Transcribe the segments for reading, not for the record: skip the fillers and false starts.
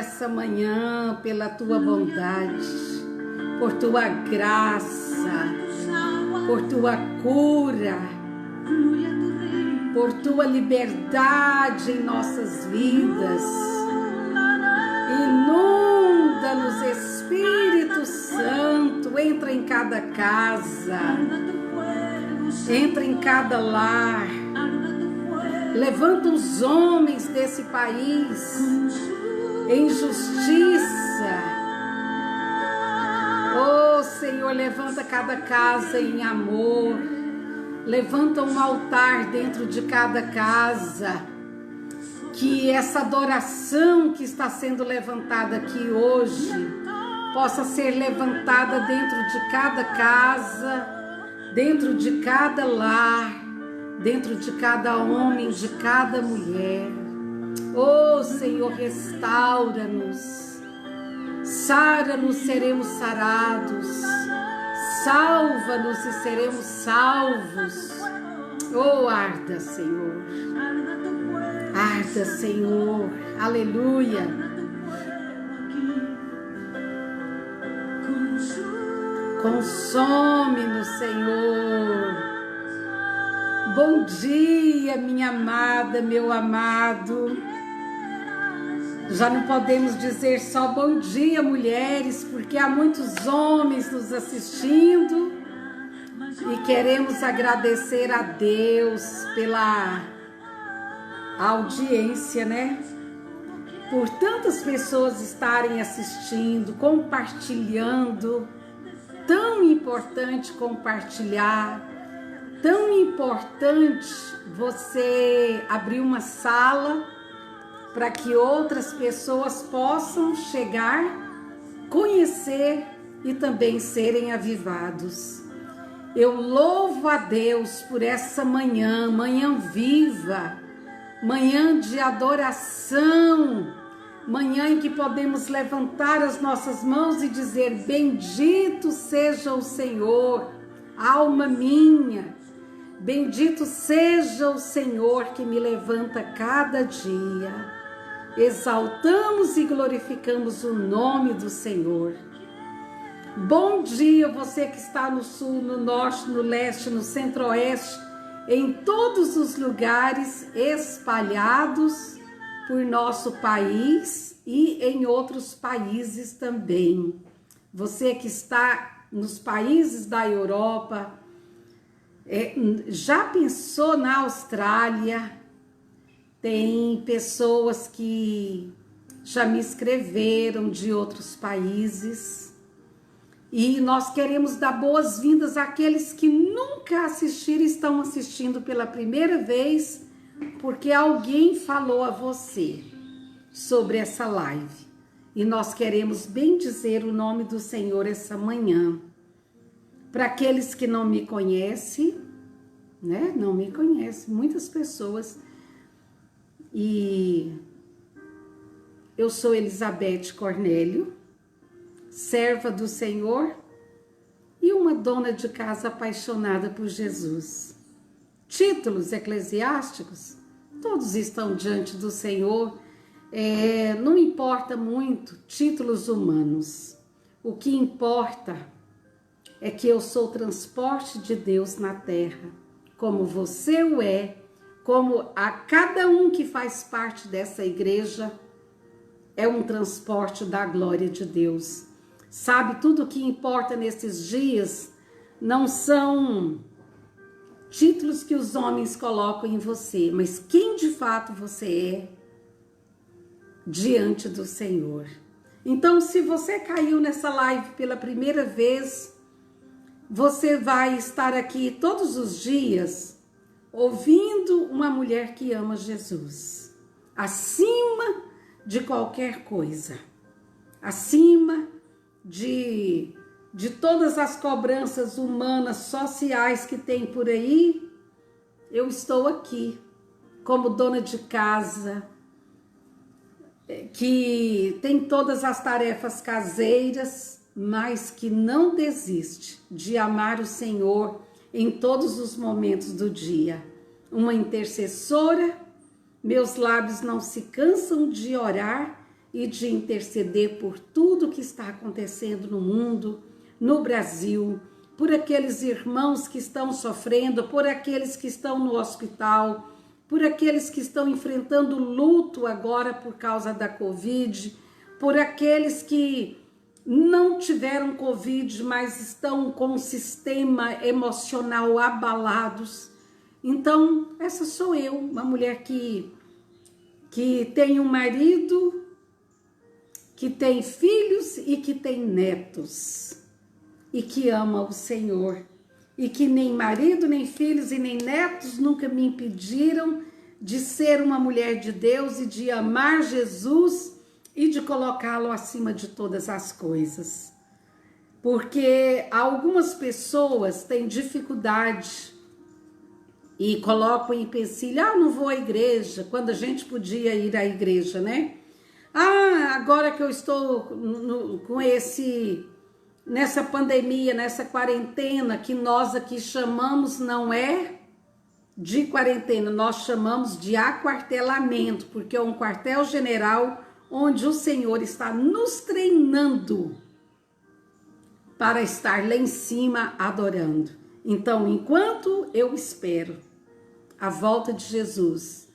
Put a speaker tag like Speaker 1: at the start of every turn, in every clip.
Speaker 1: nessa manhã pela tua bondade, por tua graça, por tua cura, por tua liberdade em nossas vidas. Inunda-nos, Espírito Santo, entra em cada casa, entra em cada lar, levanta os homens desse país em justiça. Oh Senhor, levanta cada casa em amor, levanta um altar dentro de cada casa, que essa adoração que está sendo levantada aqui hoje possa ser levantada dentro de cada casa, dentro de cada lar, dentro de cada homem, de cada mulher. Oh Senhor, restaura-nos, sara-nos, seremos sarados, salva-nos e seremos salvos. Oh, arda, Senhor, arda, Senhor, aleluia. Consome-nos, Senhor. Bom dia, minha amada, meu amado. Já não podemos dizer só bom dia, mulheres, porque há muitos homens nos assistindo e queremos agradecer a Deus pela audiência, né? Por tantas pessoas estarem assistindo, compartilhando. Tão importante compartilhar, tão importante você abrir uma sala para que outras pessoas possam chegar, conhecer e também serem avivados. Eu louvo a Deus por essa manhã, manhã viva, manhã de adoração, manhã em que podemos levantar as nossas mãos e dizer: bendito seja o Senhor, alma minha, bendito seja o Senhor que me levanta cada dia. Exaltamos e glorificamos o nome do Senhor. Bom dia, você que está no sul, no norte, no leste, no centro-oeste, em todos os lugares espalhados por nosso país e em outros países também. Você que está nos países da Europa, já pensou na Austrália? Tem pessoas que já me escreveram de outros países e nós queremos dar boas-vindas àqueles que nunca assistiram e estão assistindo pela primeira vez, porque alguém falou a você sobre essa live. E nós queremos bendizer o nome do Senhor essa manhã. Para aqueles que não me conhecem, né? Não me conhecem, muitas pessoas. E eu sou Elizabeth Cornélio, serva do Senhor e uma dona de casa apaixonada por Jesus. Títulos eclesiásticos, todos estão diante do Senhor, não importa muito títulos humanos. O que importa é que eu sou transporte de Deus na terra, como você o é, como a cada um que faz parte dessa igreja é um transporte da glória de Deus. Sabe, tudo o que importa nesses dias não são títulos que os homens colocam em você, mas quem de fato você é diante do Senhor. Então, se você caiu nessa live pela primeira vez, você vai estar aqui todos os dias ouvindo uma mulher que ama Jesus, acima de qualquer coisa, acima de todas as cobranças humanas, sociais que tem por aí. Eu estou aqui como dona de casa, que tem todas as tarefas caseiras, mas que não desiste de amar o Senhor em todos os momentos do dia. Uma intercessora, meus lábios não se cansam de orar e de interceder por tudo que está acontecendo no mundo, no Brasil, por aqueles irmãos que estão sofrendo, por aqueles que estão no hospital, por aqueles que estão enfrentando luto agora por causa da Covid, por aqueles que não tiveram Covid, mas estão com o sistema emocional abalados. Então, essa sou eu, uma mulher que tem um marido, que tem filhos e que tem netos, e que ama o Senhor, e que nem marido, nem filhos e nem netos nunca me impediram de ser uma mulher de Deus e de amar Jesus e de colocá-lo acima de todas as coisas. Porque algumas pessoas têm dificuldade e colocam em empecilho, não vou à igreja, quando a gente podia ir à igreja, né? Agora que eu estou nessa pandemia, nessa quarentena, que nós aqui chamamos, não é de quarentena, nós chamamos de aquartelamento, porque é um quartel-general onde o Senhor está nos treinando para estar lá em cima adorando. Então, enquanto eu espero a volta de Jesus,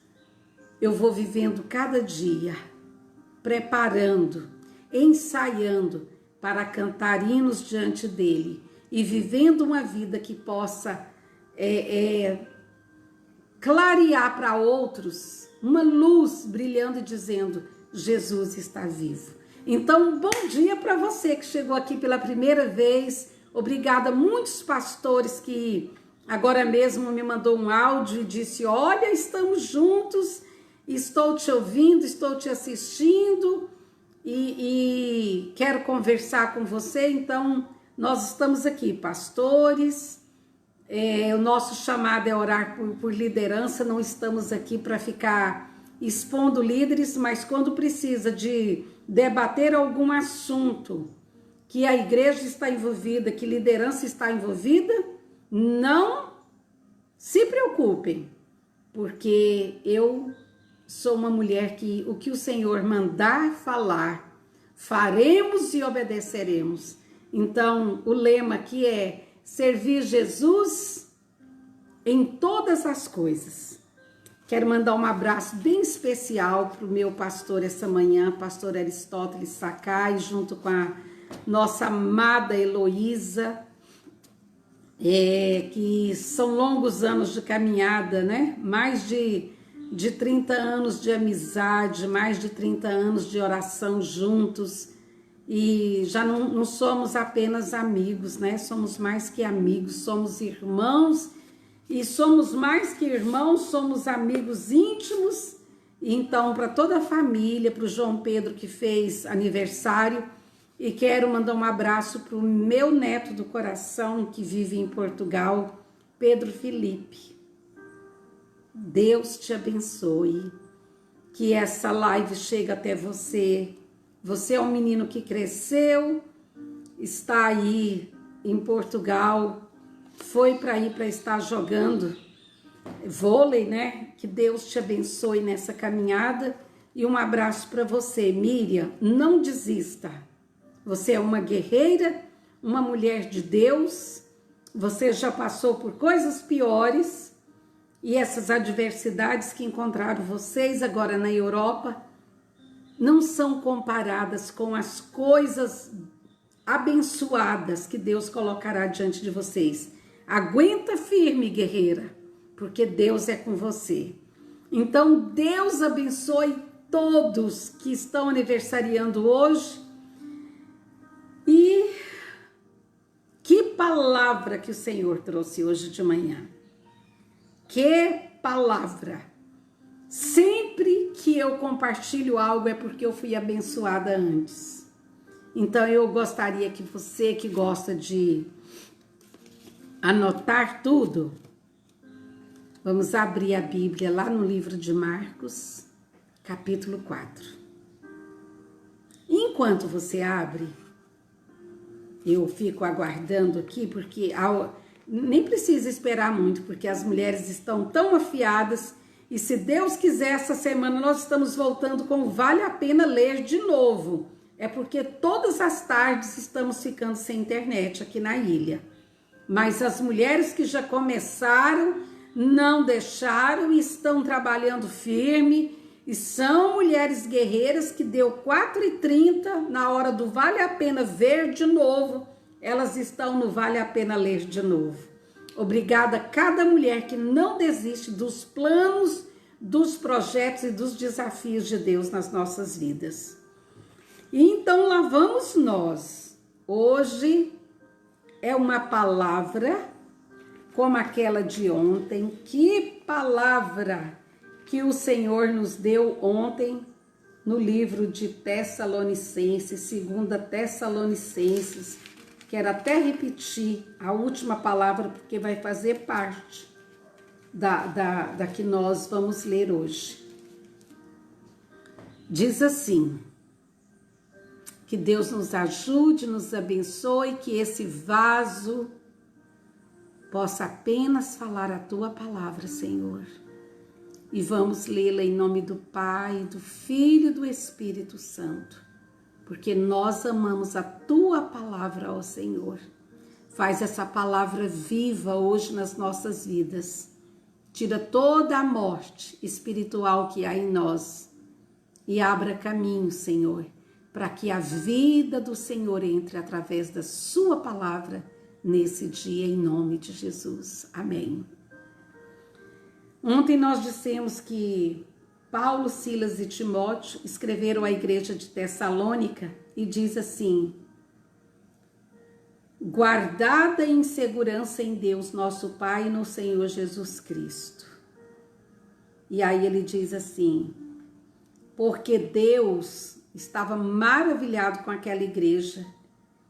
Speaker 1: eu vou vivendo cada dia, preparando, ensaiando para cantar hinos diante dele e vivendo uma vida que possa clarear para outros uma luz brilhando e dizendo: Jesus está vivo. Então, bom dia para você que chegou aqui pela primeira vez. Obrigada a muitos pastores que agora mesmo me mandou um áudio e disse: olha, estamos juntos, estou te ouvindo, estou te assistindo e quero conversar com você. Então, nós estamos aqui, pastores, o nosso chamado é orar por liderança, não estamos aqui para ficar expondo líderes, mas quando precisa de debater algum assunto que a igreja está envolvida, que liderança está envolvida, não se preocupem, porque eu sou uma mulher que o que o Senhor mandar falar, faremos e obedeceremos. Então, o lema aqui é servir Jesus em todas as coisas. Quero mandar um abraço bem especial para o meu pastor essa manhã, pastor Aristóteles Sakai, junto com a nossa amada Heloísa, que são longos anos de caminhada, né? Mais de 30 anos de amizade, mais de 30 anos de oração juntos, e já não somos apenas amigos, né? Somos mais que amigos, somos irmãos, e somos mais que irmãos, somos amigos íntimos. Então, para toda a família, para o João Pedro que fez aniversário, e quero mandar um abraço para o meu neto do coração que vive em Portugal, Pedro Felipe. Deus te abençoe, que essa live chegue até você. Você é um menino que cresceu, está aí em Portugal, foi para ir para estar jogando vôlei, né? Que Deus te abençoe nessa caminhada. E um abraço para você, Miriam. Não desista. Você é uma guerreira, uma mulher de Deus. Você já passou por coisas piores. E essas adversidades que encontraram vocês agora na Europa não são comparadas com as coisas abençoadas que Deus colocará diante de vocês. Aguenta firme, guerreira, porque Deus é com você. Então, Deus abençoe todos que estão aniversariando hoje. E que palavra que o Senhor trouxe hoje de manhã. Que palavra! Sempre que eu compartilho algo é porque eu fui abençoada antes. Então eu gostaria que você que gosta de anotar tudo, vamos abrir a Bíblia lá no livro de Marcos, capítulo 4. Enquanto você abre, eu fico aguardando aqui, porque nem precisa esperar muito, porque as mulheres estão tão afiadas E se Deus quiser, essa semana nós estamos voltando com Vale a Pena Ler de novo. É porque todas as tardes estamos ficando sem internet aqui na ilha. Mas as mulheres que já começaram, não deixaram e estão trabalhando firme. E são mulheres guerreiras que deu 4h30 na hora do Vale a Pena Ver de novo. Elas estão no Vale a Pena Ler de novo. Obrigada a cada mulher que não desiste dos planos, dos projetos e dos desafios de Deus nas nossas vidas. E então lá vamos nós. Hoje é uma palavra como aquela de ontem. Que palavra que o Senhor nos deu ontem no livro de Tessalonicenses, 2 Tessalonicenses. Quero até repetir a última palavra, porque vai fazer parte da que nós vamos ler hoje. Diz assim: que Deus nos ajude, nos abençoe, que esse vaso possa apenas falar a Tua palavra, Senhor. E vamos lê-la em nome do Pai, do Filho e do Espírito Santo. Porque nós amamos a Tua palavra, ó Senhor. Faz essa palavra viva hoje nas nossas vidas. Tira toda a morte espiritual que há em nós. E abra caminho, Senhor, para que a vida do Senhor entre através da Sua palavra nesse dia, em nome de Jesus. Amém. Ontem nós dissemos que Paulo, Silas e Timóteo escreveram à igreja de Tessalônica e diz assim: guardada em segurança em Deus, nosso Pai, e no Senhor Jesus Cristo. E aí ele diz assim: porque Deus estava maravilhado com aquela igreja.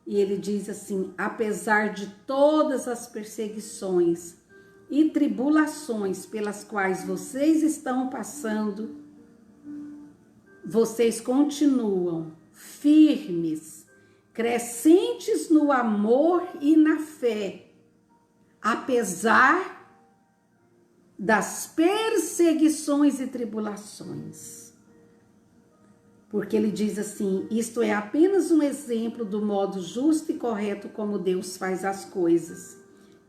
Speaker 1: E ele diz assim: apesar de todas as perseguições e tribulações pelas quais vocês estão passando, vocês continuam firmes, crescentes no amor e na fé, apesar das perseguições e tribulações. Porque ele diz assim: isto é apenas um exemplo do modo justo e correto como Deus faz as coisas,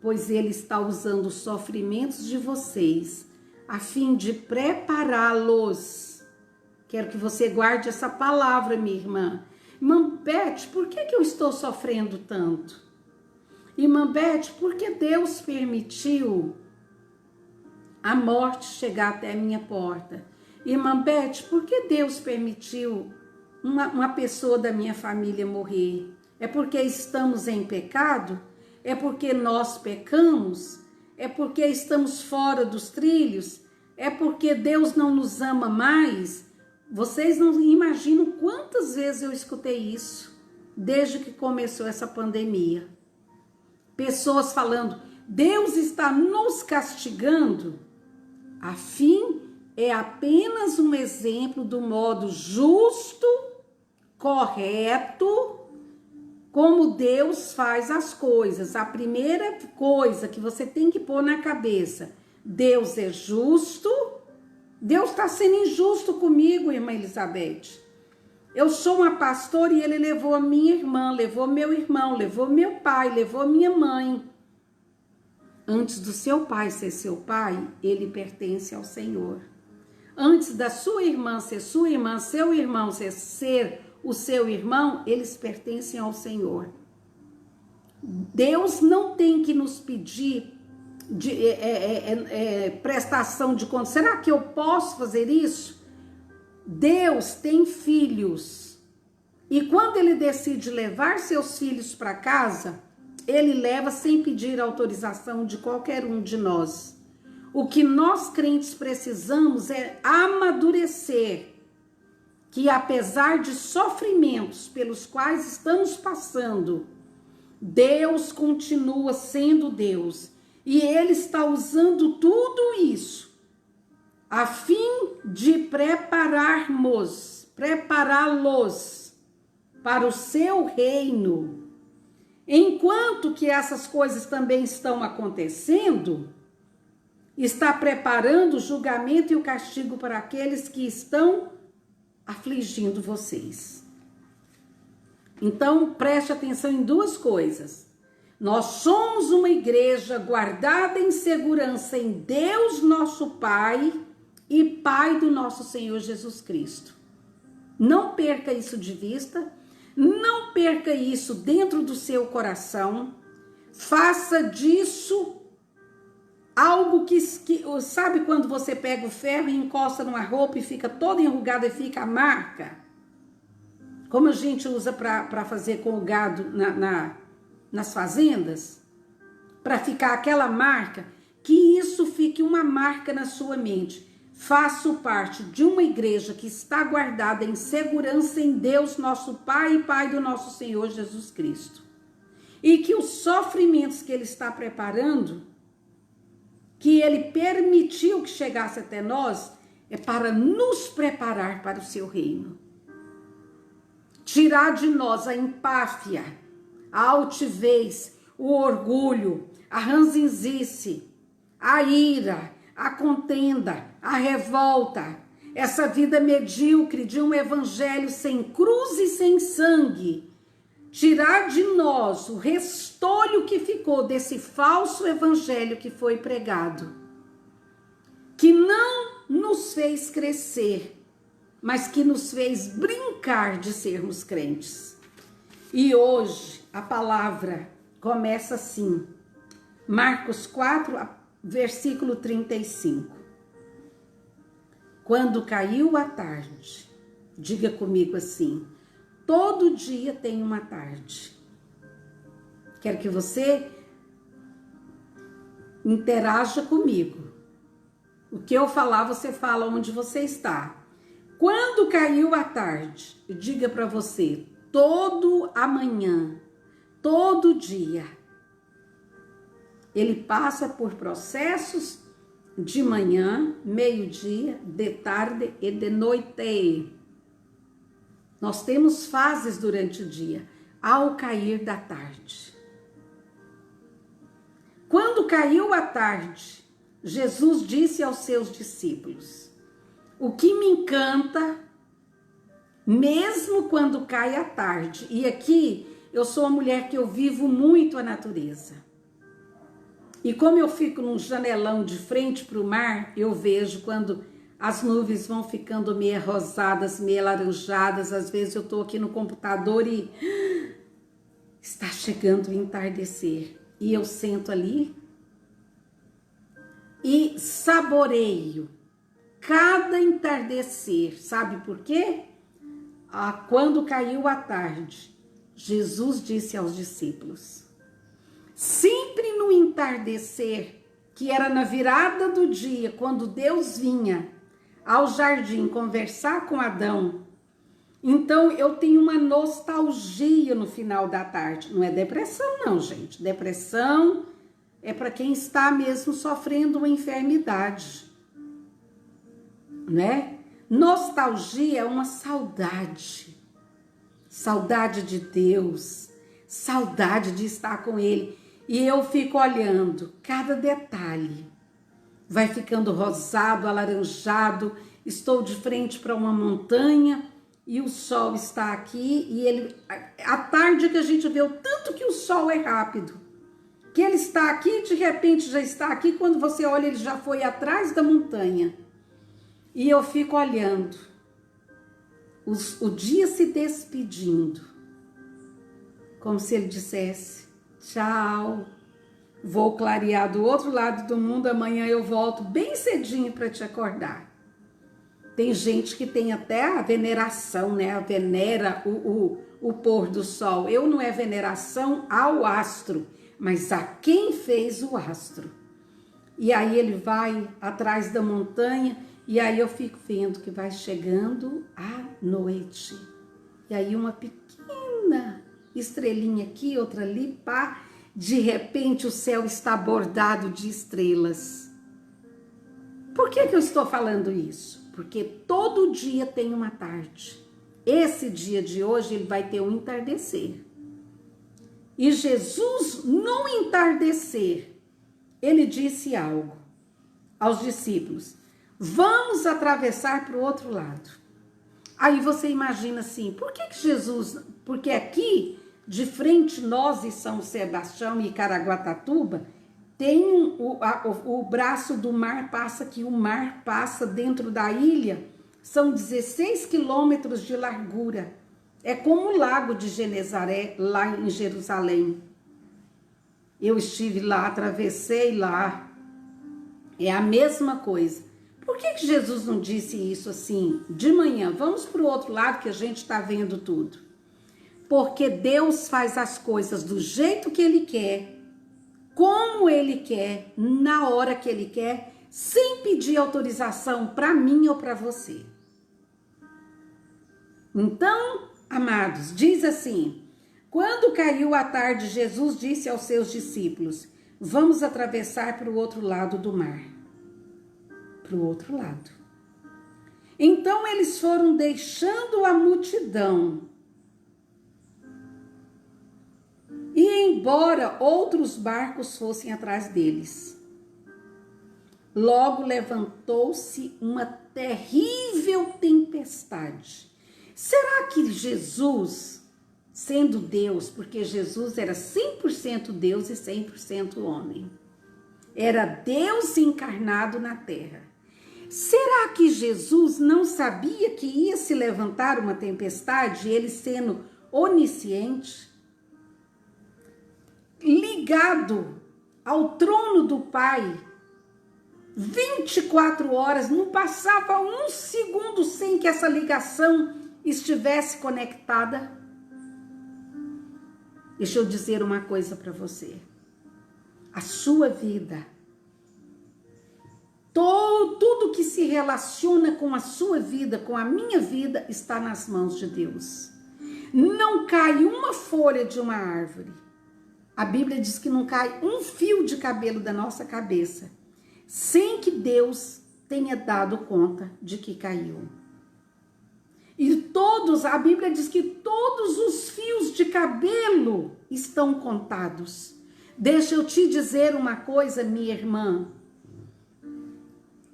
Speaker 1: pois ele está usando os sofrimentos de vocês a fim de prepará-los. Quero que você guarde essa palavra, minha irmã. Irmã Beth, por que eu estou sofrendo tanto? Irmã Beth, por que Deus permitiu a morte chegar até a minha porta? Irmã Beth, por que Deus permitiu uma pessoa da minha família morrer? É porque estamos em pecado? É porque nós pecamos? É porque estamos fora dos trilhos? É porque Deus não nos ama mais? Vocês não imaginam quantas vezes eu escutei isso desde que começou essa pandemia. Pessoas falando: Deus está nos castigando. A fim é apenas um exemplo do modo justo, correto, como Deus faz as coisas. A primeira coisa que você tem que pôr na cabeça: Deus é justo. Deus está sendo injusto comigo, irmã Elizabeth. Eu sou uma pastora e ele levou a minha irmã, levou meu irmão, levou meu pai, levou minha mãe. Antes do seu pai ser seu pai, ele pertence ao Senhor. Antes da sua irmã ser sua irmã, seu irmão ser o seu irmão, eles pertencem ao Senhor. Deus não tem que nos pedir prestação de contas. Será que eu posso fazer isso? Deus tem filhos. E quando ele decide levar seus filhos para casa, ele leva sem pedir autorização de qualquer um de nós. O que nós crentes precisamos é amadurecer, que apesar de sofrimentos pelos quais estamos passando, Deus continua sendo Deus. E ele está usando tudo isso a fim de prepará-los para o seu reino. Enquanto que essas coisas também estão acontecendo, está preparando o julgamento e o castigo para aqueles que estão afligindo vocês. Então, preste atenção em duas coisas. Nós somos uma igreja guardada em segurança em Deus, nosso Pai, e Pai do nosso Senhor Jesus Cristo. Não perca isso de vista, não perca isso dentro do seu coração. Faça disso algo que sabe quando você pega o ferro e encosta numa roupa e fica toda enrugada e fica a marca? Como a gente usa para fazer com o gado nas fazendas, para ficar aquela marca, que isso fique uma marca na sua mente. Faço parte de uma igreja que está guardada em segurança em Deus, nosso Pai e Pai do nosso Senhor Jesus Cristo. E que os sofrimentos que Ele está preparando, que Ele permitiu que chegasse até nós, é para nos preparar para o seu reino. Tirar de nós a empáfia, a altivez, o orgulho, a ranzinzice, a ira, a contenda, a revolta, essa vida medíocre de um evangelho sem cruz e sem sangue. Tirar de nós o restolho que ficou desse falso evangelho que foi pregado, que não nos fez crescer, mas que nos fez brincar de sermos crentes. E hoje a palavra começa assim, Marcos 4, versículo 35. Quando caiu a tarde, diga comigo assim, todo dia tem uma tarde. Quero que você interaja comigo. O que eu falar, você fala onde você está. Quando caiu a tarde, diga para você, todo amanhã, todo dia, ele passa por processos de manhã, meio-dia, de tarde e de noite. Nós temos fases durante o dia, ao cair da tarde. Quando caiu a tarde, Jesus disse aos seus discípulos, o que me encanta, mesmo quando cai a tarde, e aqui eu sou uma mulher que eu vivo muito a natureza. E como eu fico num janelão de frente para o mar, eu vejo quando as nuvens vão ficando meio rosadas, meio laranjadas. Às vezes eu estou aqui no computador e está chegando o entardecer. E eu sento ali e saboreio cada entardecer. Sabe por quê? Quando caiu a tarde, Jesus disse aos discípulos, sempre no entardecer, que era na virada do dia, quando Deus vinha ao jardim conversar com Adão, então eu tenho uma nostalgia no final da tarde. Não é depressão não, gente. Depressão é para quem está mesmo sofrendo uma enfermidade, né? Nostalgia é uma saudade. Saudade de Deus, saudade de estar com Ele. E eu fico olhando cada detalhe. Vai ficando rosado, alaranjado. Estou de frente para uma montanha e o sol está aqui. E à tarde que a gente vê o tanto que o sol é rápido. Que ele está aqui, de repente já está aqui. Quando você olha, ele já foi atrás da montanha. E eu fico olhando. O dia se despedindo. Como se ele dissesse, tchau, vou clarear do outro lado do mundo, amanhã eu volto bem cedinho para te acordar. Tem gente que tem até a veneração, né? Venera o pôr do sol. Eu não é veneração ao astro, mas a quem fez o astro. E aí ele vai atrás da montanha e aí eu fico vendo que vai chegando a noite. E aí uma pequena estrelinha aqui, outra ali, pá. De repente o céu está bordado de estrelas. Por que eu estou falando isso? Porque todo dia tem uma tarde. Esse dia de hoje ele vai ter um entardecer. E Jesus, no entardecer, ele disse algo. aos discípulos: vamos atravessar para o outro lado. Aí você imagina assim, por que Jesus, porque aqui de frente nós e São Sebastião e Caraguatatuba tem o braço do mar passa aqui, o mar passa dentro da ilha, são 16 quilômetros de largura, é como o lago de Genezaré lá em Jerusalém. Eu estive lá, atravessei lá, é a mesma coisa. Por que Jesus não disse isso assim, de manhã? Vamos para o outro lado que a gente está vendo tudo. Porque Deus faz as coisas do jeito que Ele quer, como Ele quer, na hora que Ele quer, sem pedir autorização para mim ou para você. Então, amados, diz assim: quando caiu a tarde, Jesus disse aos seus discípulos: vamos atravessar para o outro lado do mar. Para o outro lado. Então eles foram deixando a multidão. E embora outros barcos fossem atrás deles, logo levantou-se uma terrível tempestade. Será que Jesus, sendo Deus, porque Jesus era 100% Deus e 100% homem, era Deus encarnado na terra, será que Jesus não sabia que ia se levantar uma tempestade, ele sendo onisciente, ligado ao trono do Pai, 24 horas, não passava um segundo sem que essa ligação estivesse conectada? Deixa eu dizer uma coisa para você. A sua vida, tudo que se relaciona com a sua vida, com a minha vida, está nas mãos de Deus. Não cai uma folha de uma árvore. A Bíblia diz que não cai um fio de cabelo da nossa cabeça, sem que Deus tenha dado conta de que caiu. E a Bíblia diz que todos os fios de cabelo estão contados. Deixa eu te dizer uma coisa, minha irmã.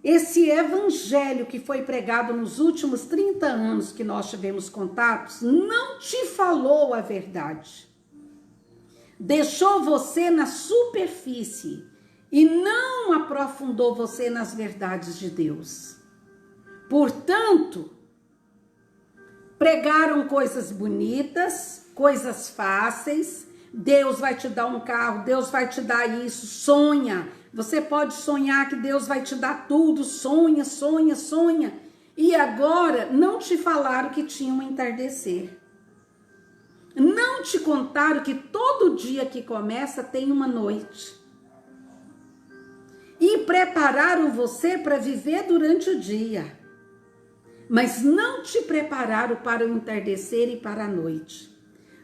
Speaker 1: Esse evangelho que foi pregado nos últimos 30 anos que nós tivemos contatos, não te falou a verdade. Deixou você na superfície e não aprofundou você nas verdades de Deus. Portanto, pregaram coisas bonitas, coisas fáceis. Deus vai te dar um carro, Deus vai te dar isso, sonha. Você pode sonhar que Deus vai te dar tudo, sonha, sonha, sonha. E agora não te falaram que tinha um entardecer. Não te contaram que todo dia que começa tem uma noite. E prepararam você para viver durante o dia. Mas não te prepararam para o entardecer e para a noite.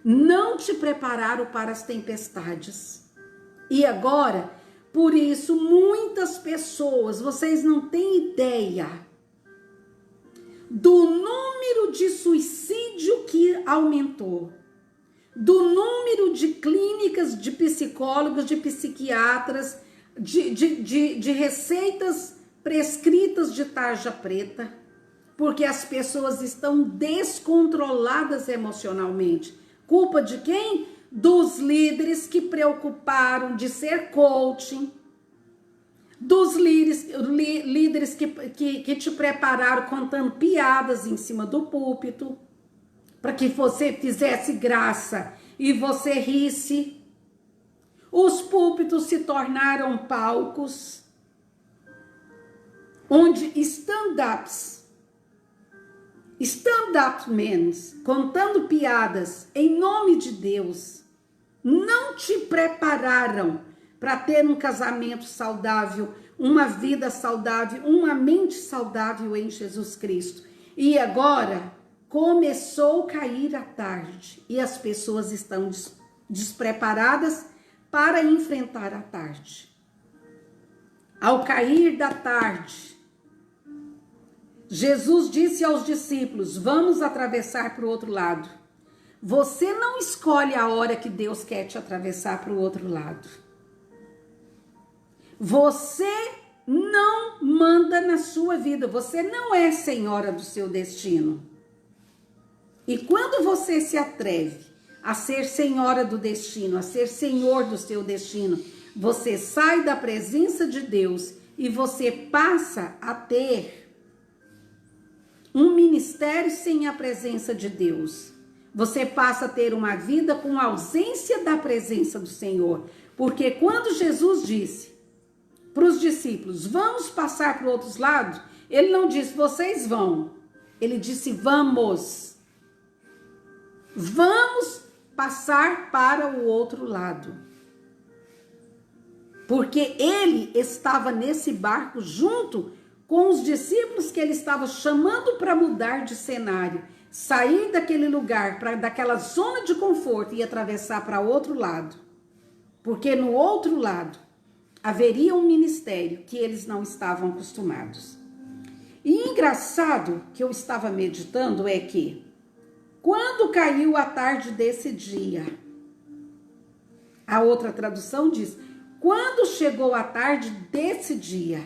Speaker 1: Não te prepararam para as tempestades. E agora, por isso, muitas pessoas, vocês não têm ideia do número de suicídio que aumentou, do número de clínicas, de psicólogos, de psiquiatras, de receitas prescritas de tarja preta, porque as pessoas estão descontroladas emocionalmente. Culpa de quem? Dos líderes que preocuparam de ser coaching, dos líderes que te prepararam contando piadas em cima do púlpito, para que você fizesse graça e você risse. Os púlpitos se tornaram palcos onde stand-up-men contando piadas em nome de Deus não te prepararam para ter um casamento saudável, uma vida saudável, uma mente saudável em Jesus Cristo. E agora começou a cair a tarde e as pessoas estão despreparadas para enfrentar a tarde. Ao cair da tarde, Jesus disse aos discípulos: vamos atravessar para o outro lado. Você não escolhe a hora que Deus quer te atravessar para o outro lado. Você não manda na sua vida. Você não é senhora do seu destino. E quando você se atreve a ser senhora do destino, a ser senhor do seu destino, você sai da presença de Deus e você passa a ter um ministério sem a presença de Deus. Você passa a ter uma vida com ausência da presença do Senhor. Porque quando Jesus disse para os discípulos, vamos passar para o outro lado, ele não disse, vocês vão. Ele disse, vamos. Vamos passar para o outro lado. Porque ele estava nesse barco junto com os discípulos que ele estava chamando para mudar de cenário. Sair daquele lugar, daquela zona de conforto e atravessar para o outro lado. Porque no outro lado haveria um ministério que eles não estavam acostumados. E engraçado que eu estava meditando é que quando caiu a tarde desse dia, a outra tradução diz, quando chegou a tarde desse dia,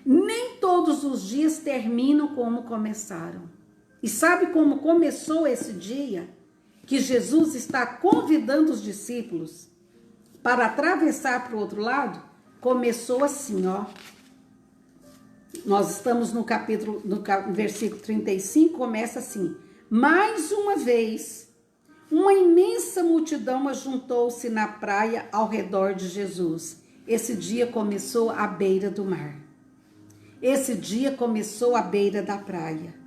Speaker 1: nem todos os dias terminam como começaram. E sabe como começou esse dia? Que Jesus está convidando os discípulos para atravessar para o outro lado? Começou assim, ó. Nós estamos no versículo 35, começa assim. Mais uma vez, uma imensa multidão ajuntou-se na praia ao redor de Jesus. Esse dia começou à beira do mar. Esse dia começou à beira da praia.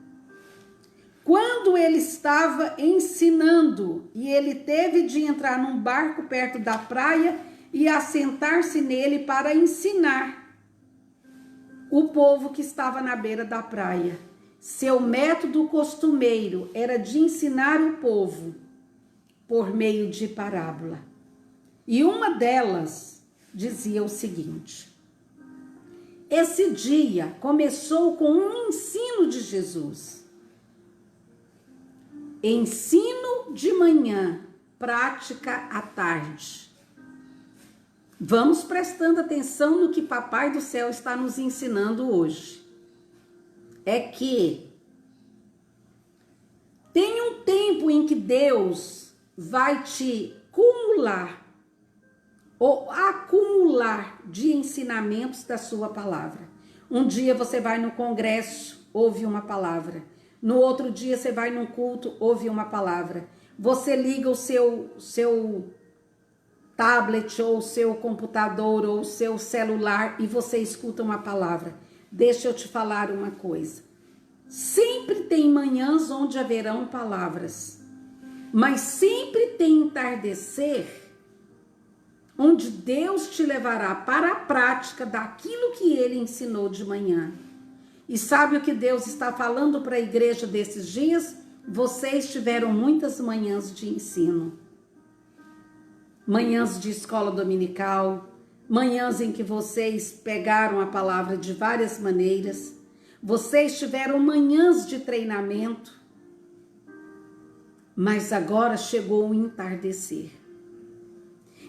Speaker 1: Quando ele estava ensinando e ele teve de entrar num barco perto da praia e assentar-se nele para ensinar o povo que estava na beira da praia. Seu método costumeiro era de ensinar o povo por meio de parábola. E uma delas dizia o seguinte: esse dia começou com um ensino de Jesus. Ensino de manhã, prática à tarde. Vamos prestando atenção no que Papai do Céu está nos ensinando hoje. É que tem um tempo em que Deus vai te acumular ou acumular de ensinamentos da sua palavra. Um dia você vai no congresso, ouve uma palavra. No outro dia você vai num culto, ouve uma palavra. Você liga o seu tablet ou o seu computador ou o seu celular e você escuta uma palavra. Deixa eu te falar uma coisa. Sempre tem manhãs onde haverão palavras, mas sempre tem entardecer onde Deus te levará para a prática daquilo que ele ensinou de manhã. E sabe o que Deus está falando para a igreja desses dias? Vocês tiveram muitas manhãs de ensino. Manhãs de escola dominical, manhãs em que vocês pegaram a palavra de várias maneiras. Vocês tiveram manhãs de treinamento. Mas agora chegou o entardecer.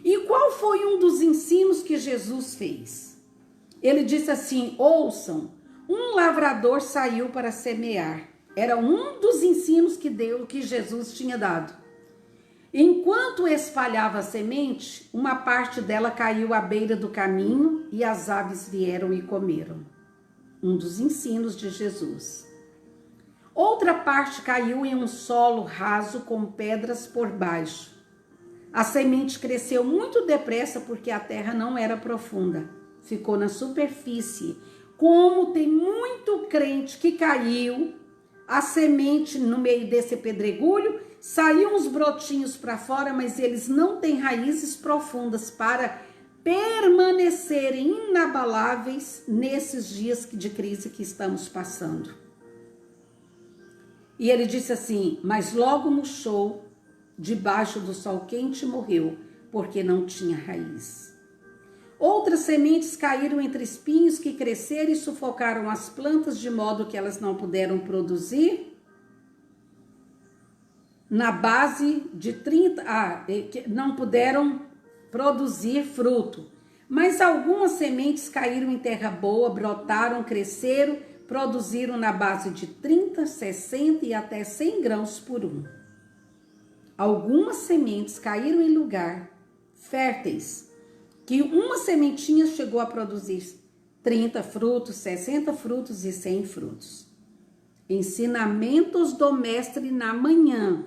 Speaker 1: E qual foi um dos ensinos que Jesus fez? Ele disse assim: ouçam, um lavrador saiu para semear. Era um dos ensinos que Jesus tinha dado. Enquanto espalhava a semente, uma parte dela caiu à beira do caminho e as aves vieram e comeram. Um dos ensinos de Jesus. Outra parte caiu em um solo raso com pedras por baixo. A semente cresceu muito depressa porque a terra não era profunda. Ficou na superfície. Como tem muito crente que caiu, a semente no meio desse pedregulho, saíam uns brotinhos para fora, mas eles não têm raízes profundas para permanecerem inabaláveis nesses dias de crise que estamos passando. E ele disse assim: mas logo murchou, debaixo do sol quente morreu, porque não tinha raiz. Outras sementes caíram entre espinhos que cresceram e sufocaram as plantas de modo que elas não puderam produzir. Na base de 30, não puderam produzir fruto. Mas algumas sementes caíram em terra boa, brotaram, cresceram, produziram na base de 30, 60 e até 100 grãos por um. Algumas sementes caíram em lugar férteis, que uma sementinha chegou a produzir 30 frutos, 60 frutos e 100 frutos. Ensinamentos do mestre na manhã.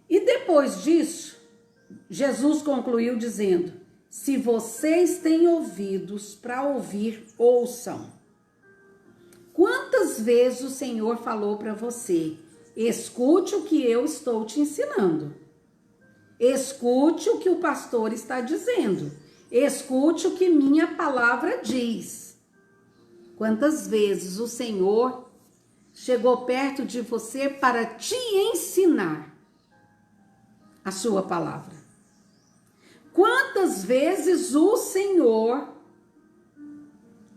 Speaker 1: E depois disso, Jesus concluiu dizendo: se vocês têm ouvidos para ouvir, ouçam. Quantas vezes o Senhor falou para você: escute o que eu estou te ensinando. Escute o que o pastor está dizendo. Escute o que minha palavra diz. Quantas vezes o Senhor chegou perto de você para te ensinar a sua palavra? Quantas vezes o Senhor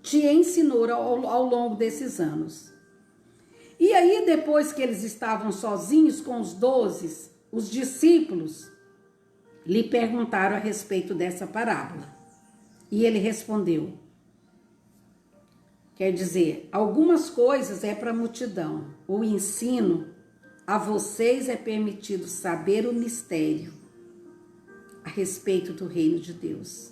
Speaker 1: te ensinou ao longo desses anos? E aí, depois que eles estavam sozinhos com os 12, os discípulos lhe perguntaram a respeito dessa parábola. E ele respondeu. Quer dizer, algumas coisas é para a multidão. O ensino, a vocês é permitido saber o mistério a respeito do reino de Deus.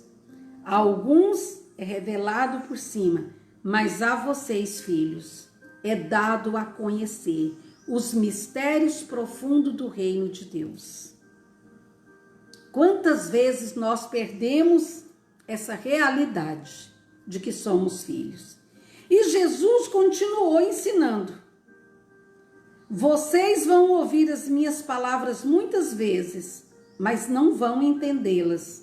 Speaker 1: A alguns é revelado por cima, mas a vocês, filhos, é dado a conhecer os mistérios profundos do reino de Deus. Quantas vezes nós perdemos essa realidade de que somos filhos? E Jesus continuou ensinando. Vocês vão ouvir as minhas palavras muitas vezes, mas não vão entendê-las.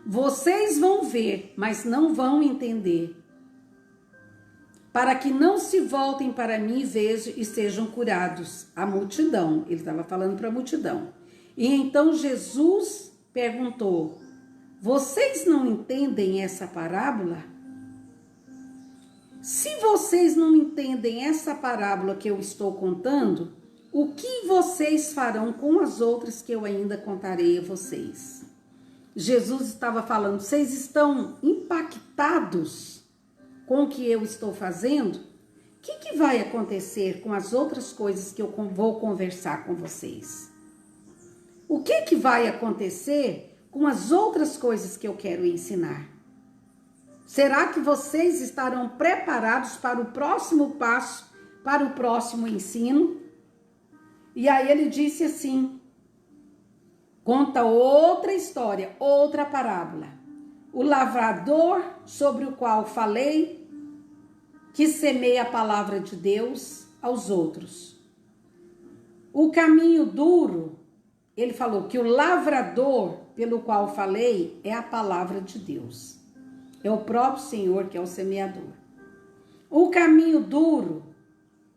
Speaker 1: Vocês vão ver, mas não vão entender. Para que não se voltem para mim e vejam e sejam curados. A multidão, ele estava falando para a multidão. E então Jesus perguntou: vocês não entendem essa parábola? Se vocês não entendem essa parábola que eu estou contando, o que vocês farão com as outras que eu ainda contarei a vocês? Jesus estava falando: vocês estão impactados com o que eu estou fazendo? O que vai acontecer com as outras coisas que eu vou conversar com vocês? O que vai acontecer com as outras coisas que eu quero ensinar? Será que vocês estarão preparados para o próximo passo, para o próximo ensino? E aí ele disse assim, conta outra história, outra parábola. O lavrador sobre o qual falei, que semeia a palavra de Deus aos outros. O caminho duro, ele falou que o lavrador pelo qual falei é a palavra de Deus. É o próprio Senhor que é o semeador. O caminho duro,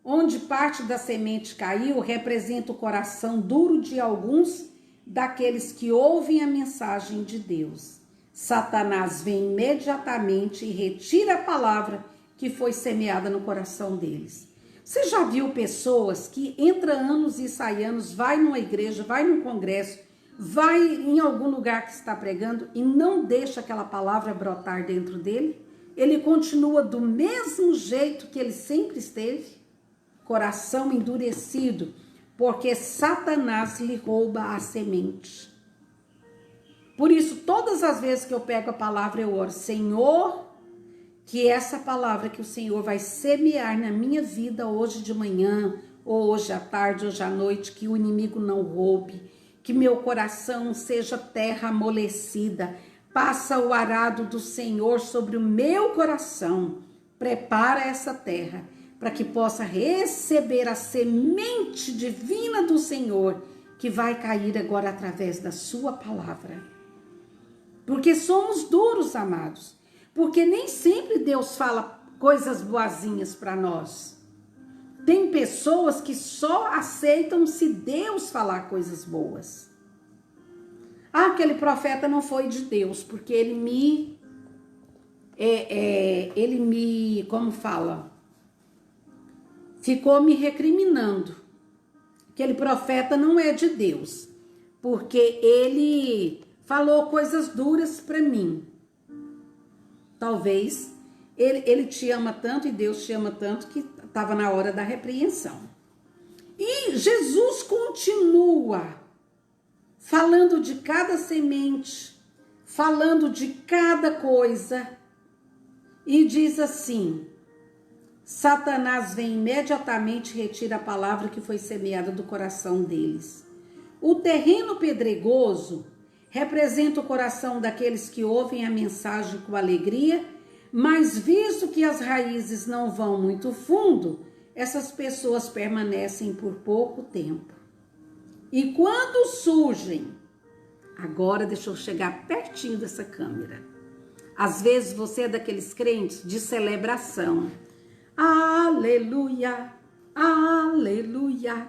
Speaker 1: onde parte da semente caiu, representa o coração duro de alguns daqueles que ouvem a mensagem de Deus. Satanás vem imediatamente e retira a palavra que foi semeada no coração deles. Você já viu pessoas que entra anos e sai anos, vai numa igreja, vai num congresso, vai em algum lugar que está pregando e não deixa aquela palavra brotar dentro dele? Ele continua do mesmo jeito que ele sempre esteve, coração endurecido, porque Satanás lhe rouba a semente. Por isso, todas as vezes que eu pego a palavra, eu oro: Senhor, que essa palavra que o Senhor vai semear na minha vida hoje de manhã, ou hoje à tarde, hoje à noite, que o inimigo não roube, que meu coração seja terra amolecida. Passa o arado do Senhor sobre o meu coração. Prepara essa terra para que possa receber a semente divina do Senhor, que vai cair agora através da sua palavra. Porque somos duros, amados. Porque nem sempre Deus fala coisas boazinhas para nós. Tem pessoas que só aceitam se Deus falar coisas boas. Ah, aquele profeta não foi de Deus, porque ele me, como fala, ficou me recriminando. Aquele profeta não é de Deus, porque ele falou coisas duras para mim. Talvez ele te ama tanto e Deus te ama tanto que estava na hora da repreensão. E Jesus continua falando de cada semente, falando de cada coisa, e diz assim: Satanás vem imediatamente e retira a palavra que foi semeada do coração deles. O terreno pedregoso representa o coração daqueles que ouvem a mensagem com alegria, mas visto que as raízes não vão muito fundo, essas pessoas permanecem por pouco tempo. E quando surgem, agora deixa eu chegar pertinho dessa câmera. Às vezes você é daqueles crentes de celebração. Aleluia, aleluia.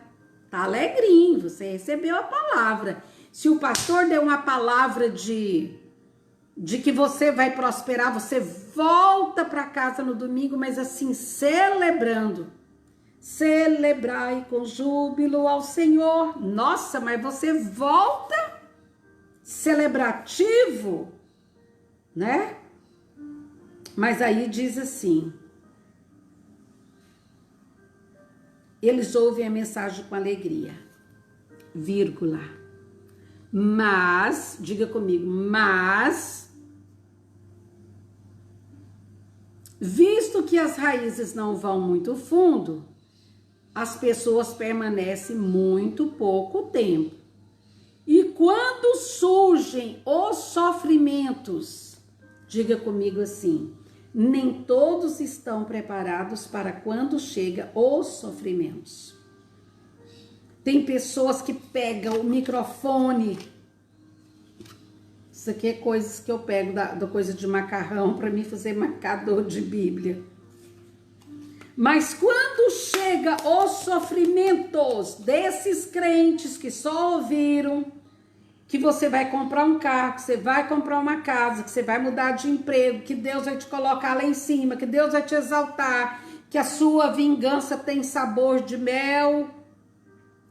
Speaker 1: Tá alegrinho, você recebeu a palavra. Se o pastor deu uma palavra de que você vai prosperar, você volta para casa no domingo, mas assim, celebrando. Celebrai com júbilo ao Senhor. Nossa, mas você volta celebrativo, né? Mas aí diz assim: eles ouvem a mensagem com alegria, vírgula. Mas, diga comigo, mas, visto que as raízes não vão muito fundo, as pessoas permanecem muito pouco tempo. E quando surgem os sofrimentos, diga comigo assim: nem todos estão preparados para quando chega os sofrimentos. Tem pessoas que pegam o microfone. Isso aqui é coisas que eu pego da coisa de macarrão para mim fazer marcador de Bíblia. Mas quando chega os sofrimentos desses crentes que só ouviram que você vai comprar um carro, que você vai comprar uma casa, que você vai mudar de emprego, que Deus vai te colocar lá em cima, que Deus vai te exaltar, que a sua vingança tem sabor de mel,